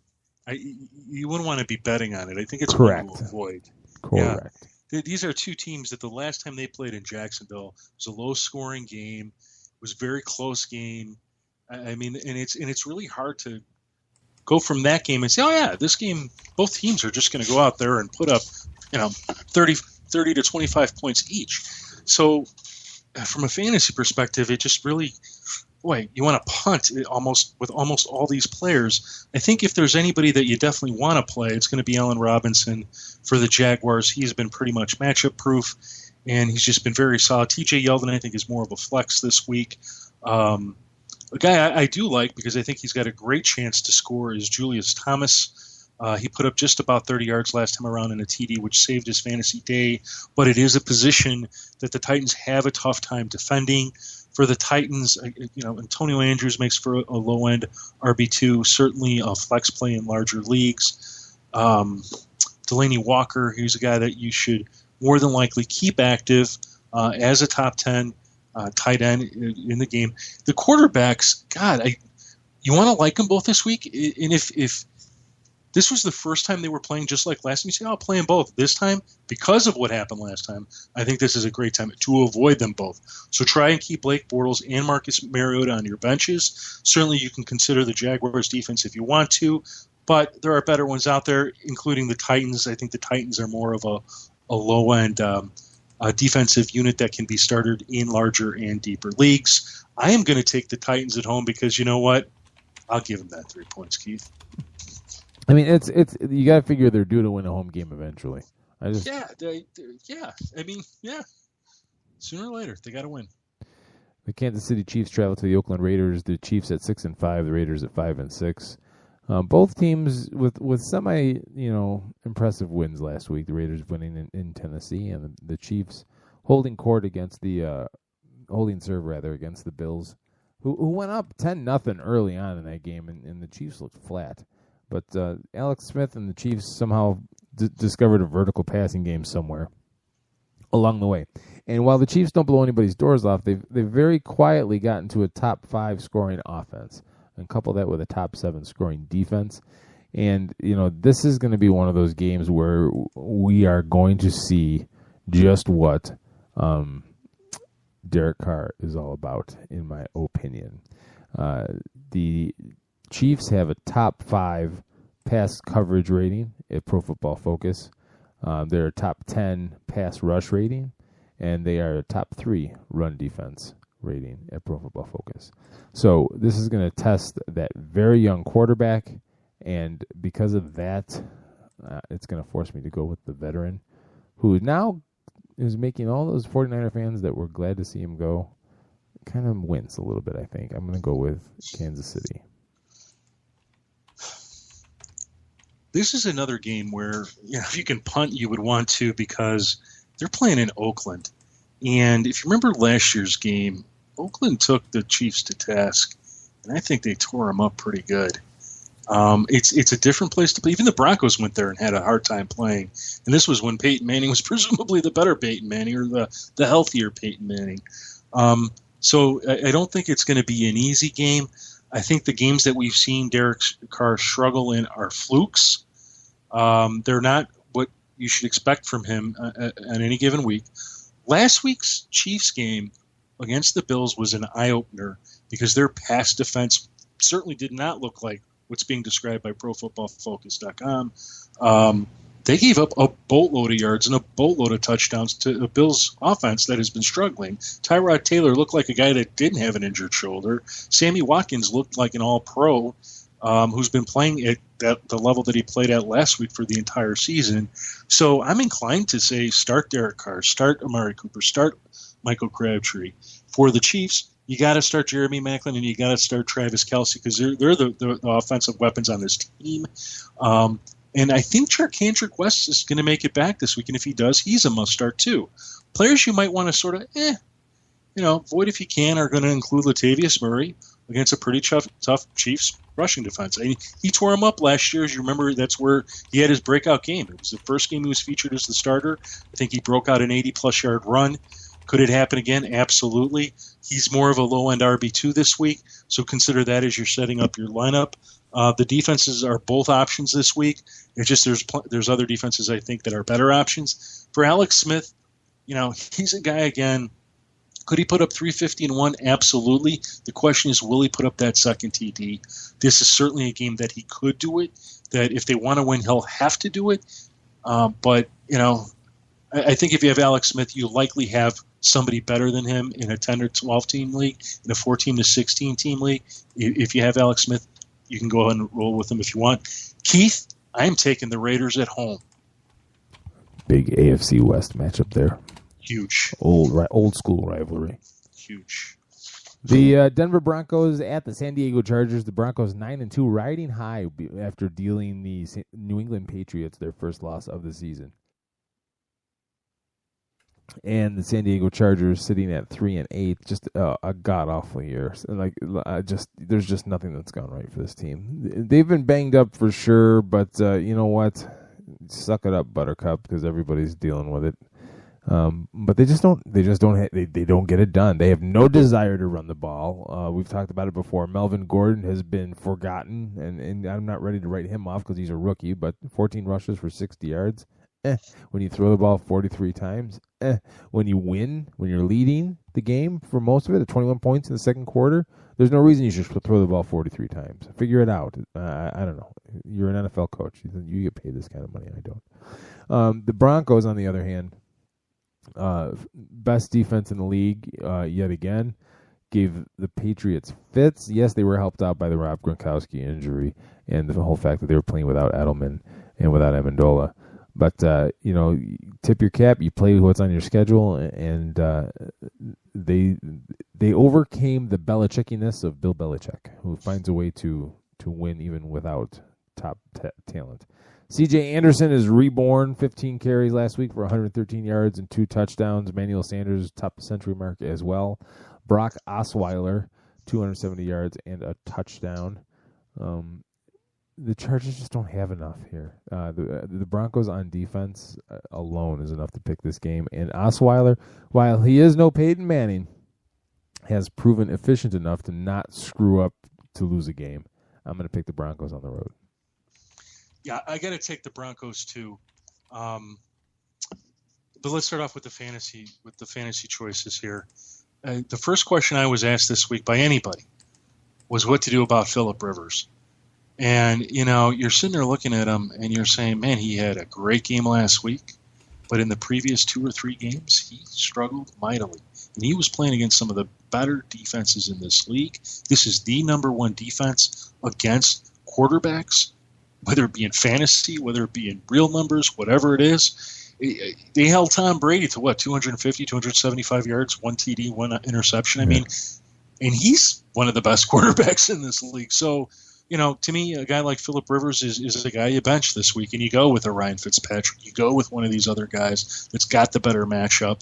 you wouldn't want to be betting on it. I think it's correct. One to avoid. Correct. Yeah. These are 2 teams that the last time they played in Jacksonville was a low-scoring game. It was a very close game. I mean, and it's really hard to go from that game and say, oh yeah, this game, both teams are just going to go out there and put up, 30 to 25 points each. So, from a fantasy perspective, it just really, you want to punt with almost all these players. I think if there's anybody that you definitely want to play, it's going to be Allen Robinson for the Jaguars. He's been pretty much matchup proof, and he's just been very solid. TJ Yeldon, I think, is more of a flex this week. A guy I do like because I think he's got a great chance to score is Julius Thomas. He put up just about 30 yards last time around in a TD, which saved his fantasy day. But it is a position that the Titans have a tough time defending. For the Titans, Antonio Andrews makes for a low-end RB2, certainly a flex play in larger leagues. Delaney Walker, he's a guy that you should more than likely keep active as a top 10 tight end in the game. The quarterbacks, God, you want to like them both this week? And if this was the first time they were playing just like last time, you say, I'll play them both. This time, because of what happened last time, I think this is a great time to avoid them both. So try and keep Blake Bortles and Marcus Mariota on your benches. Certainly you can consider the Jaguars defense if you want to, but there are better ones out there, including the Titans. I think the Titans are more of a low-end defensive unit that can be started in larger and deeper leagues. I am going to take the Titans at home because you know what? I'll give them that 3 points, Keith. I mean, it's you got to figure they're due to win a home game eventually. Yeah. I mean, sooner or later they got to win. The Kansas City Chiefs travel to the Oakland Raiders. The Chiefs at 6-5, the Raiders at 5-6. Both teams with semi impressive wins last week. The Raiders winning in Tennessee, and the Chiefs holding serve against the Bills, who went up 10-0 early on in that game, and the Chiefs looked flat. But Alex Smith and the Chiefs somehow discovered a vertical passing game somewhere along the way. And while the Chiefs don't blow anybody's doors off, they've very quietly gotten to a top 5 scoring offense and couple that with a top 7 scoring defense. And, this is going to be one of those games where we are going to see just what Derek Carr is all about, in my opinion. The Chiefs have a top 5 pass coverage rating at Pro Football Focus. They're a top 10 pass rush rating, and they are a top 3 run defense rating at Pro Football Focus. So this is going to test that very young quarterback, and because of that, it's going to force me to go with the veteran, who now is making all those 49er fans that were glad to see him go kind of wince a little bit, I think. I'm going to go with Kansas City. This is another game where, if you can punt, you would want to, because they're playing in Oakland. And if you remember last year's game, Oakland took the Chiefs to task, and I think they tore them up pretty good. It's a different place to play. Even the Broncos went there and had a hard time playing. And this was when Peyton Manning was presumably the better Peyton Manning, or the healthier Peyton Manning. So I don't think it's going to be an easy game. I think the games that we've seen Derek Carr struggle in are flukes. They're not what you should expect from him on any given week. Last week's Chiefs game against the Bills was an eye-opener because their pass defense certainly did not look like what's being described by ProFootballFocus.com. They gave up a boatload of yards and a boatload of touchdowns to the Bills' offense that has been struggling. Tyrod Taylor looked like a guy that didn't have an injured shoulder. Sammy Watkins looked like an all-pro who's been playing at the level that he played at last week for the entire season. So I'm inclined to say start Derek Carr, start Amari Cooper, start Michael Crabtree. For the Chiefs, you got to start Jeremy Maclin and you got to start Travis Kelce because they're the offensive weapons on this team. And I think Charcandrick West is going to make it back this week, and if he does, he's a must-start too. Players you might want to sort of, avoid if you can are going to include Latavius Murray against a pretty tough Chiefs rushing defense. He tore him up last year. As you remember, that's where he had his breakout game. It was the first game he was featured as the starter. I think he broke out an 80-plus yard run. Could it happen again? Absolutely. He's more of a low-end RB2 this week, so consider that as you're setting up your lineup. The defenses are both options this week. It's just there's other defenses I think that are better options. For Alex Smith, he's a guy again. Could he put up 350 and 1? Absolutely. The question is, will he put up that second TD? This is certainly a game that he could do it. That if they want to win, he'll have to do it. But I think if you have Alex Smith, you likely have somebody better than him in a 10 or 12 team league, in a 14 to 16 team league. If you have Alex Smith, you can go ahead and roll with him if you want. Keith, I'm taking the Raiders at home. Big AFC West matchup there. Huge. Old school rivalry. Huge. The Denver Broncos at the San Diego Chargers. The Broncos 9-2, riding high after dealing the New England Patriots their first loss of the season. And the San Diego Chargers sitting at 3-8, just a god awful year. There's just nothing that's gone right for this team. They've been banged up for sure, but you know what? Suck it up, Buttercup, because everybody's dealing with it. But they just don't. They don't get it done. They have no desire to run the ball. We've talked about it before. Melvin Gordon has been forgotten, and I'm not ready to write him off because he's a rookie. But 14 rushes for 60 yards. When you throw the ball 43 times. When you win, when you're leading the game for most of it, at 21 points in the second quarter, there's no reason you should throw the ball 43 times. Figure it out. I don't know. You're an NFL coach. You get paid this kind of money. I don't. The Broncos, on the other hand, best defense in the league yet again, gave the Patriots fits. Yes, they were helped out by the Rob Gronkowski injury and the whole fact that they were playing without Edelman and without Amendola. But, tip your cap. You play what's on your schedule, and they overcame the Belichickiness of Bill Belichick, who finds a way to win even without top talent. C.J. Anderson is reborn, 15 carries last week for 113 yards and 2 touchdowns. Emmanuel Sanders topped the century mark as well. Brock Osweiler, 270 yards and a touchdown. The Chargers just don't have enough here. The Broncos on defense alone is enough to pick this game. And Osweiler, while he is no Peyton Manning, has proven efficient enough to not screw up to lose a game. I'm going to pick the Broncos on the road. Yeah, I got to take the Broncos too. But let's start off with the fantasy choices here. The first question I was asked this week by anybody was what to do about Phillip Rivers. And, you're sitting there looking at him and you're saying, man, he had a great game last week, but in the previous 2 or 3 games, he struggled mightily. And he was playing against some of the better defenses in this league. This is the number 1 defense against quarterbacks, whether it be in fantasy, whether it be in real numbers, whatever it is. They held Tom Brady to 250, 275 yards, 1 TD, 1 interception. I mean, and he's one of the best quarterbacks in this league. So, to me, a guy like Phillip Rivers is a guy you bench this week, and you go with a Ryan Fitzpatrick. You go with one of these other guys that's got the better matchup.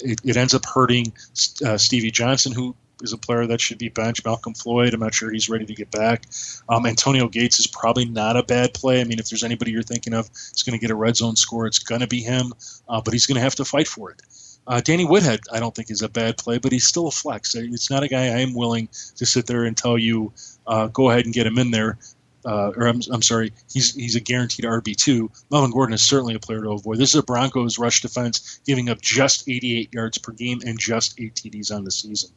It ends up hurting Stevie Johnson, who is a player that should be benched. Malcolm Floyd, I'm not sure he's ready to get back. Antonio Gates is probably not a bad play. I mean, if there's anybody you're thinking of is going to get a red zone score, it's going to be him, but he's going to have to fight for it. Danny Woodhead, I don't think is a bad play, but he's still a flex. It's not a guy I am willing to sit there and tell you, go ahead and get him in there. I'm sorry, he's a guaranteed RB2. Melvin Gordon is certainly a player to avoid. This is a Broncos rush defense giving up just 88 yards per game and just 8 TDs on the season.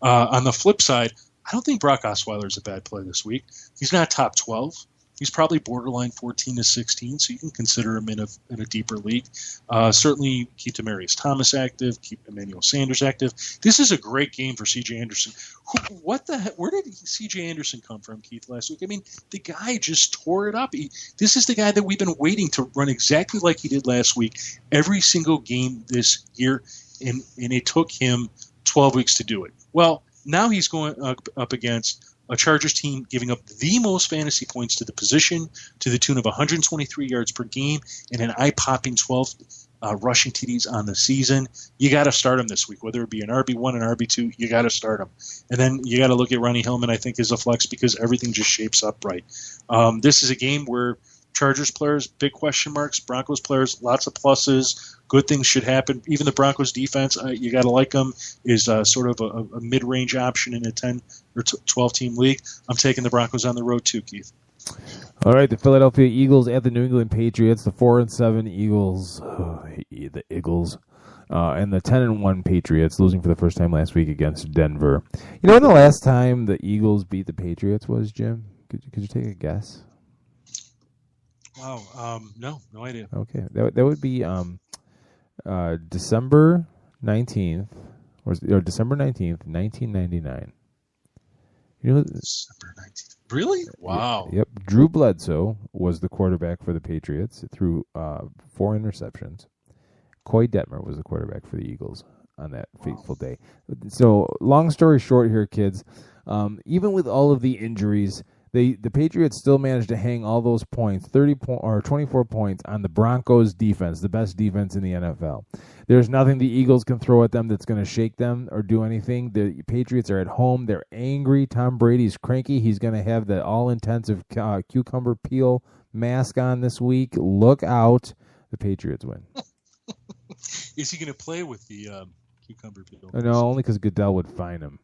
On the flip side, I don't think Brock Osweiler is a bad play this week. He's not top 12. He's probably borderline 14 to 16, so you can consider him in a deeper league. Certainly keep Demaryius Thomas active, keep Emmanuel Sanders active. This is a great game for C.J. Anderson. Where did C.J. Anderson come from, Keith, last week? I mean, the guy just tore it up. This is the guy that we've been waiting to run exactly like he did last week, every single game this year, and it took him 12 weeks to do it. Well, now he's going up against a Chargers team giving up the most fantasy points to the position to the tune of 123 yards per game and an eye-popping 12 rushing TDs on the season. You got to start him this week, whether it be an RB1 and RB2. You got to start him, and then you got to look at Ronnie Hillman. I think as a flex because everything just shapes up right. This is a game where Chargers players, big question marks. Broncos players, lots of pluses. Good things should happen. Even the Broncos defense, you got to like them, is sort of a mid-range option in a 10 or 12-team league. I'm taking the Broncos on the road too, Keith. All right, the Philadelphia Eagles at the New England Patriots. The 4-7 Eagles, the Eagles, and the 10-1 Patriots losing for the first time last week against Denver. You know when the last time the Eagles beat the Patriots was, Jim? Could you take a guess? Wow, no idea. Okay, that would be December 19th, or December 19th, 1999. You know, December 19th. Really? Wow. Yep. Drew Bledsoe was the quarterback for the Patriots through 4 interceptions. Coy Detmer was the quarterback for the Eagles on that fateful day. So, long story short here, kids, even with all of the injuries, the Patriots still managed to hang all those points, 24 points on the Broncos defense, the best defense in the NFL. There's nothing the Eagles can throw at them that's going to shake them or do anything. The Patriots are at home. They're angry. Tom Brady's cranky. He's going to have the all-intensive cucumber peel mask on this week. Look out. The Patriots win. Is he going to play with the cucumber peel? No, only because Goodell would fine him.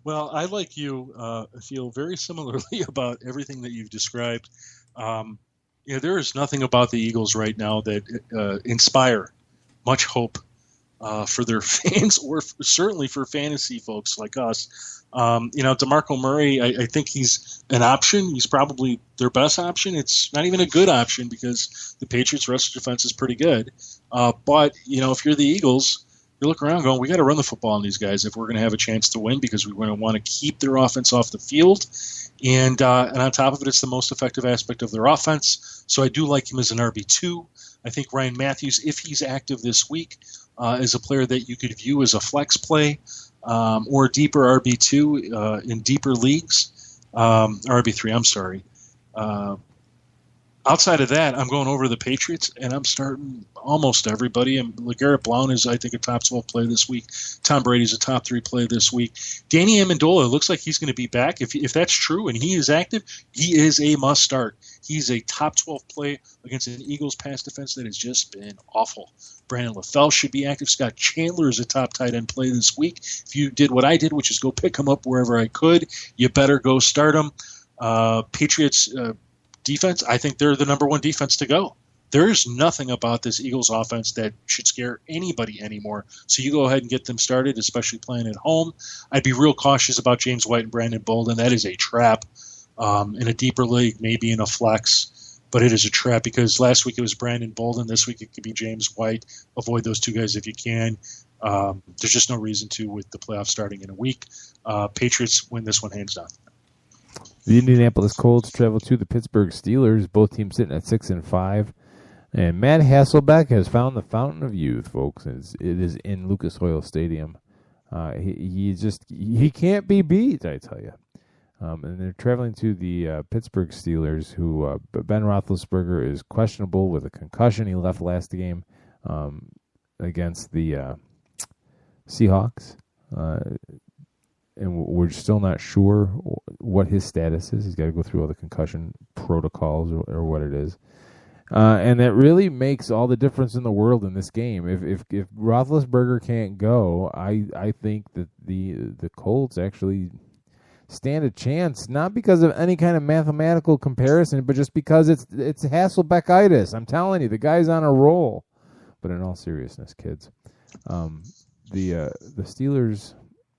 Well, I, like you, feel very similarly about everything that you've described. There is nothing about the Eagles right now that inspire much hope for their fans, or certainly for fantasy folks like us. DeMarco Murray, I think he's an option. He's probably their best option. It's not even a good option because the Patriots' rush defense is pretty good. But if you're the Eagles, you look around going, we got to run the football on these guys if we're going to have a chance to win, because we're going to want to keep their offense off the field. And on top of it, it's the most effective aspect of their offense. So I do like him as an RB2. I think Ryan Matthews, if he's active this week, is a player that you could view as a flex play or a deeper RB2 in deeper leagues. RB3, I'm sorry. Outside of that, I'm going over the Patriots, and I'm starting almost everybody. And LeGarrette Blount is, I think, a top 12 play this week. Tom Brady's a top 3 play this week. Danny Amendola looks like he's going to be back. If that's true and he is active, he is a must start. He's a top 12 play against an Eagles pass defense that has just been awful. Brandon LaFell should be active. Scott Chandler is a top tight end play this week. If you did what I did, which is go pick him up wherever I could, you better go start him. Patriots defense, I think they're the number one defense to go. There's nothing about this Eagles offense that should scare anybody anymore. So you go ahead and get them started, especially playing at home. I'd be real cautious about James White and Brandon Bolden. That is a trap in a deeper league, maybe in a flex, but it is a trap because last week it was Brandon Bolden. This week it could be James White. Avoid those two guys if you can. There's just no reason to with the playoffs starting in a week. Patriots win this one hands down. The Indianapolis Colts travel to the Pittsburgh Steelers, both teams sitting at 6-5. And Matt Hasselbeck has found the fountain of youth, folks. It is in Lucas Oil Stadium. He can't be beat, I tell you. And they're traveling to the Pittsburgh Steelers, who Ben Roethlisberger is questionable with a concussion. He left last game against the Seahawks. And we're still not sure what his status is. He's got to go through all the concussion protocols or what it is. And that really makes all the difference in the world in this game. If Roethlisberger can't go, I think that the Colts actually stand a chance, not because of any kind of mathematical comparison, but just because it's Hasselbeckitis. I'm telling you, the guy's on a roll. But in all seriousness, kids, the Steelers,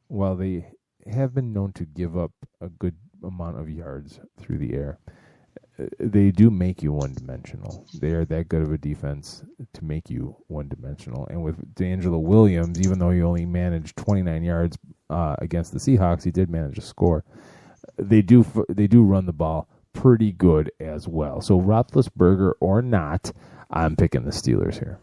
while they have been known to give up a good amount of yards through the air, they do make you one-dimensional. They are that good of a defense to make you one-dimensional. And with D'Angelo Williams, even though he only managed 29 yards against the Seahawks, he did manage to score. They do run the ball pretty good as well. So Roethlisberger or not, I'm picking the Steelers here.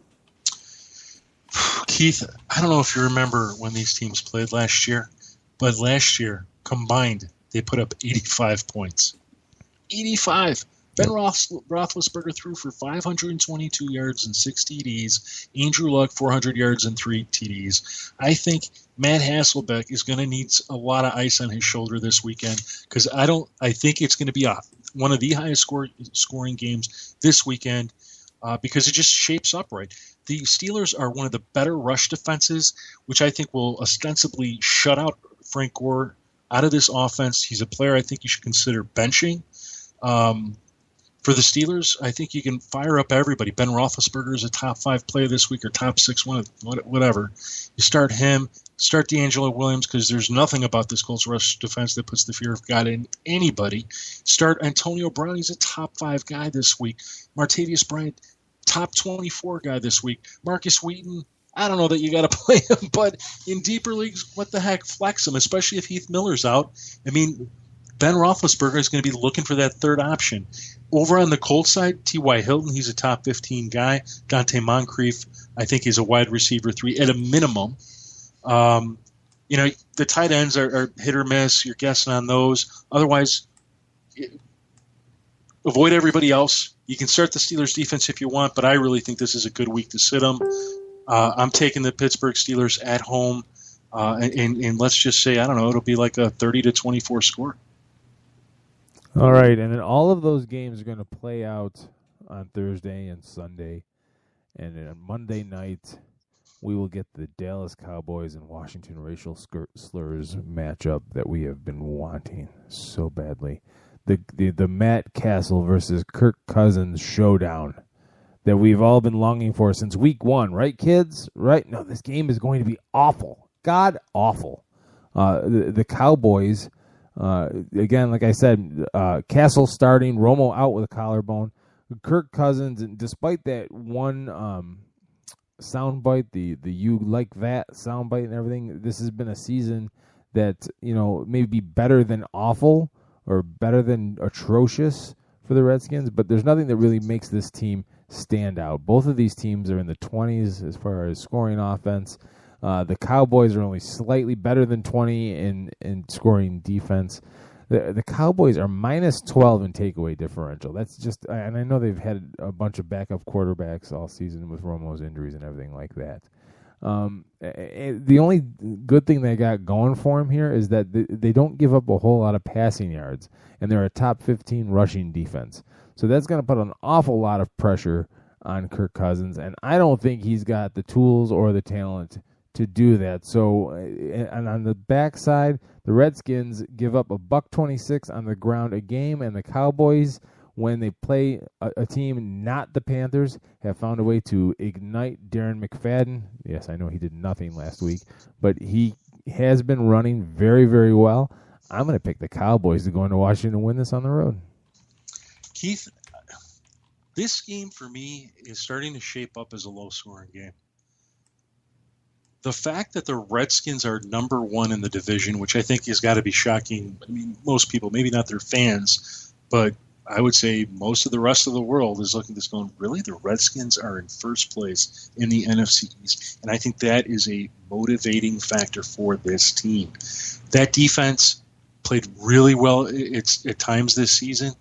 Keith, I don't know if you remember when these teams played last year, but last year, combined, they put up 85 points. 85. Ben Roethlisberger threw for 522 yards and 6 TDs. Andrew Luck, 400 yards and 3 TDs. I think Matt Hasselbeck is going to need a lot of ice on his shoulder this weekend because I think it's going to be one of the highest scoring games this weekend because it just shapes up right. The Steelers are one of the better rush defenses, which I think will ostensibly shut out Frank Gore out of this offense. He's a player I think you should consider benching. For the Steelers, I think you can fire up everybody. Ben Roethlisberger is a top 5 player this week or top 6, whatever. You start him, start D'Angelo Williams because there's nothing about this Colts rush defense that puts the fear of God in anybody. Start Antonio Brown. He's a top 5 guy this week. Martavius Bryant, top 24 guy this week. Marcus Wheaton, I don't know that you got to play him, but in deeper leagues, what the heck, flex him, especially if Heath Miller's out. I mean, Ben Roethlisberger is going to be looking for that third option. Over on the Colts side, T.Y. Hilton, he's a top 15 guy. Dante Moncrief, I think he's a wide receiver 3 at a minimum. The tight ends are hit or miss. You're guessing on those. Otherwise, avoid everybody else. You can start the Steelers defense if you want, but I really think this is a good week to sit them. I'm taking the Pittsburgh Steelers at home, and let's just say, I don't know, it'll be like a 30-24 score. All right, and then all of those games are going to play out on Thursday and Sunday. And then on Monday night, we will get the Dallas Cowboys and Washington racial slurs matchup that we have been wanting so badly. The Matt Castle versus Kirk Cousins showdown that we've all been longing for since week 1, right, kids? Right? No, this game is going to be awful. God awful. The Cowboys, again, like I said, Castle starting, Romo out with a collarbone. Kirk Cousins, and despite that one soundbite, the "you like that" soundbite and everything, this has been a season that, maybe better than awful or better than atrocious for the Redskins, but there's nothing that really makes this team stand out. Both of these teams are in the 20s as far as scoring offense. The Cowboys are only slightly better than 20 in scoring defense. The Cowboys are minus 12 in takeaway differential. That's just, and I know they've had a bunch of backup quarterbacks all season with Romo's injuries and everything like that. The only good thing they got going for them here is that they don't give up a whole lot of passing yards, and they're a top 15 rushing defense. So that's going to put an awful lot of pressure on Kirk Cousins, and I don't think he's got the tools or the talent to do that. So, and on the backside, the Redskins give up $126 on the ground a game, and the Cowboys, when they play a team not the Panthers, have found a way to ignite Darren McFadden. Yes, I know he did nothing last week, but he has been running very, very well. I'm going to pick the Cowboys to go into Washington and win this on the road. Keith, this game for me is starting to shape up as a low-scoring game. The fact that the Redskins are number 1 in the division, which I think has got to be shocking. I mean, most people, maybe not their fans, but I would say most of the rest of the world is looking at this going, really? The Redskins are in first place in the NFC East. And I think that is a motivating factor for this team. That defense played really well at times this season.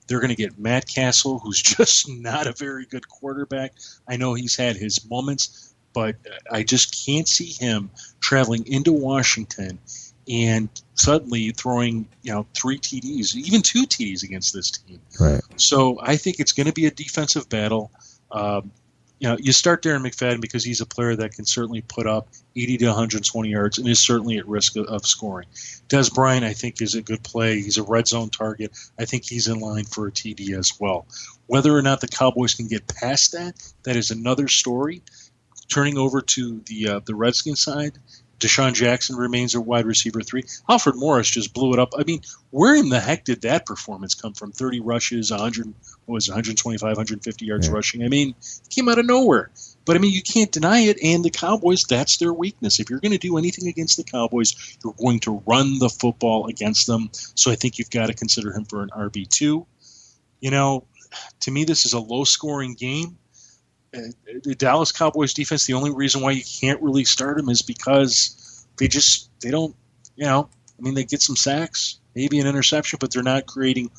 They're going to get Matt Castle, who's just not a very good quarterback. I know he's had his moments, but I just can't see him traveling into Washington and suddenly throwing, 3 TDs, even 2 TDs against this team. Right. So I think it's going to be a defensive battle. You start Darren McFadden because he's a player that can certainly put up 80 to 120 yards and is certainly at risk of scoring. Des Bryant, I think, is a good play. He's a red zone target. I think he's in line for a TD as well. Whether or not the Cowboys can get past that is another story. Turning over to the Redskins side, Deshaun Jackson remains a wide receiver 3. Alfred Morris just blew it up. I mean, where in the heck did that performance come from? 30 rushes, 125, 150 yards rushing. I mean, it came out of nowhere. But, I mean, you can't deny it, and the Cowboys, that's their weakness. If you're going to do anything against the Cowboys, you're going to run the football against them. So I think you've got to consider him for an RB2. To me, this is a low-scoring game. The Dallas Cowboys defense, the only reason why you can't really start them is because they don't, they get some sacks, maybe an interception, but they're not creating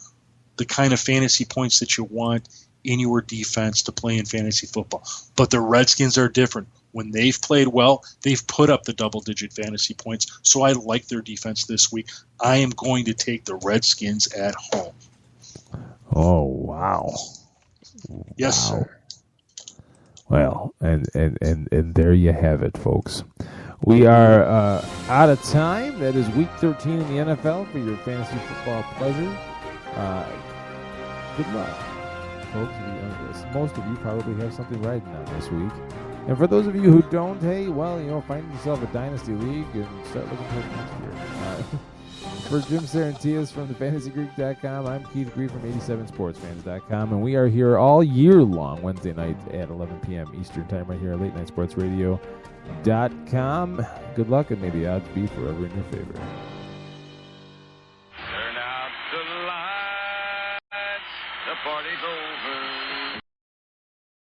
the kind of fantasy points that you want in your defense to play in fantasy football. But the Redskins are different. When they've played well, they've put up the double-digit fantasy points, so I like their defense this week. I am going to take the Redskins at home. Oh, wow. Yes, wow. sir. Well, and there you have it, folks. We are out of time. That is Week 13 in the NFL for your fantasy football pleasure. Good luck, folks. Most of you probably have something riding on this week. And for those of you who don't, hey, find yourself a dynasty league and start looking for next year. For Jim Sarantias from thefantasygreek.com, I'm Keith Grief from 87sportsfans.com, and we are here all year long, Wednesday night at 11 p.m. Eastern Time, right here at LateNightSportsRadio.com. Good luck, and may the odds be forever in your favor. Turn out the lights, the party's over.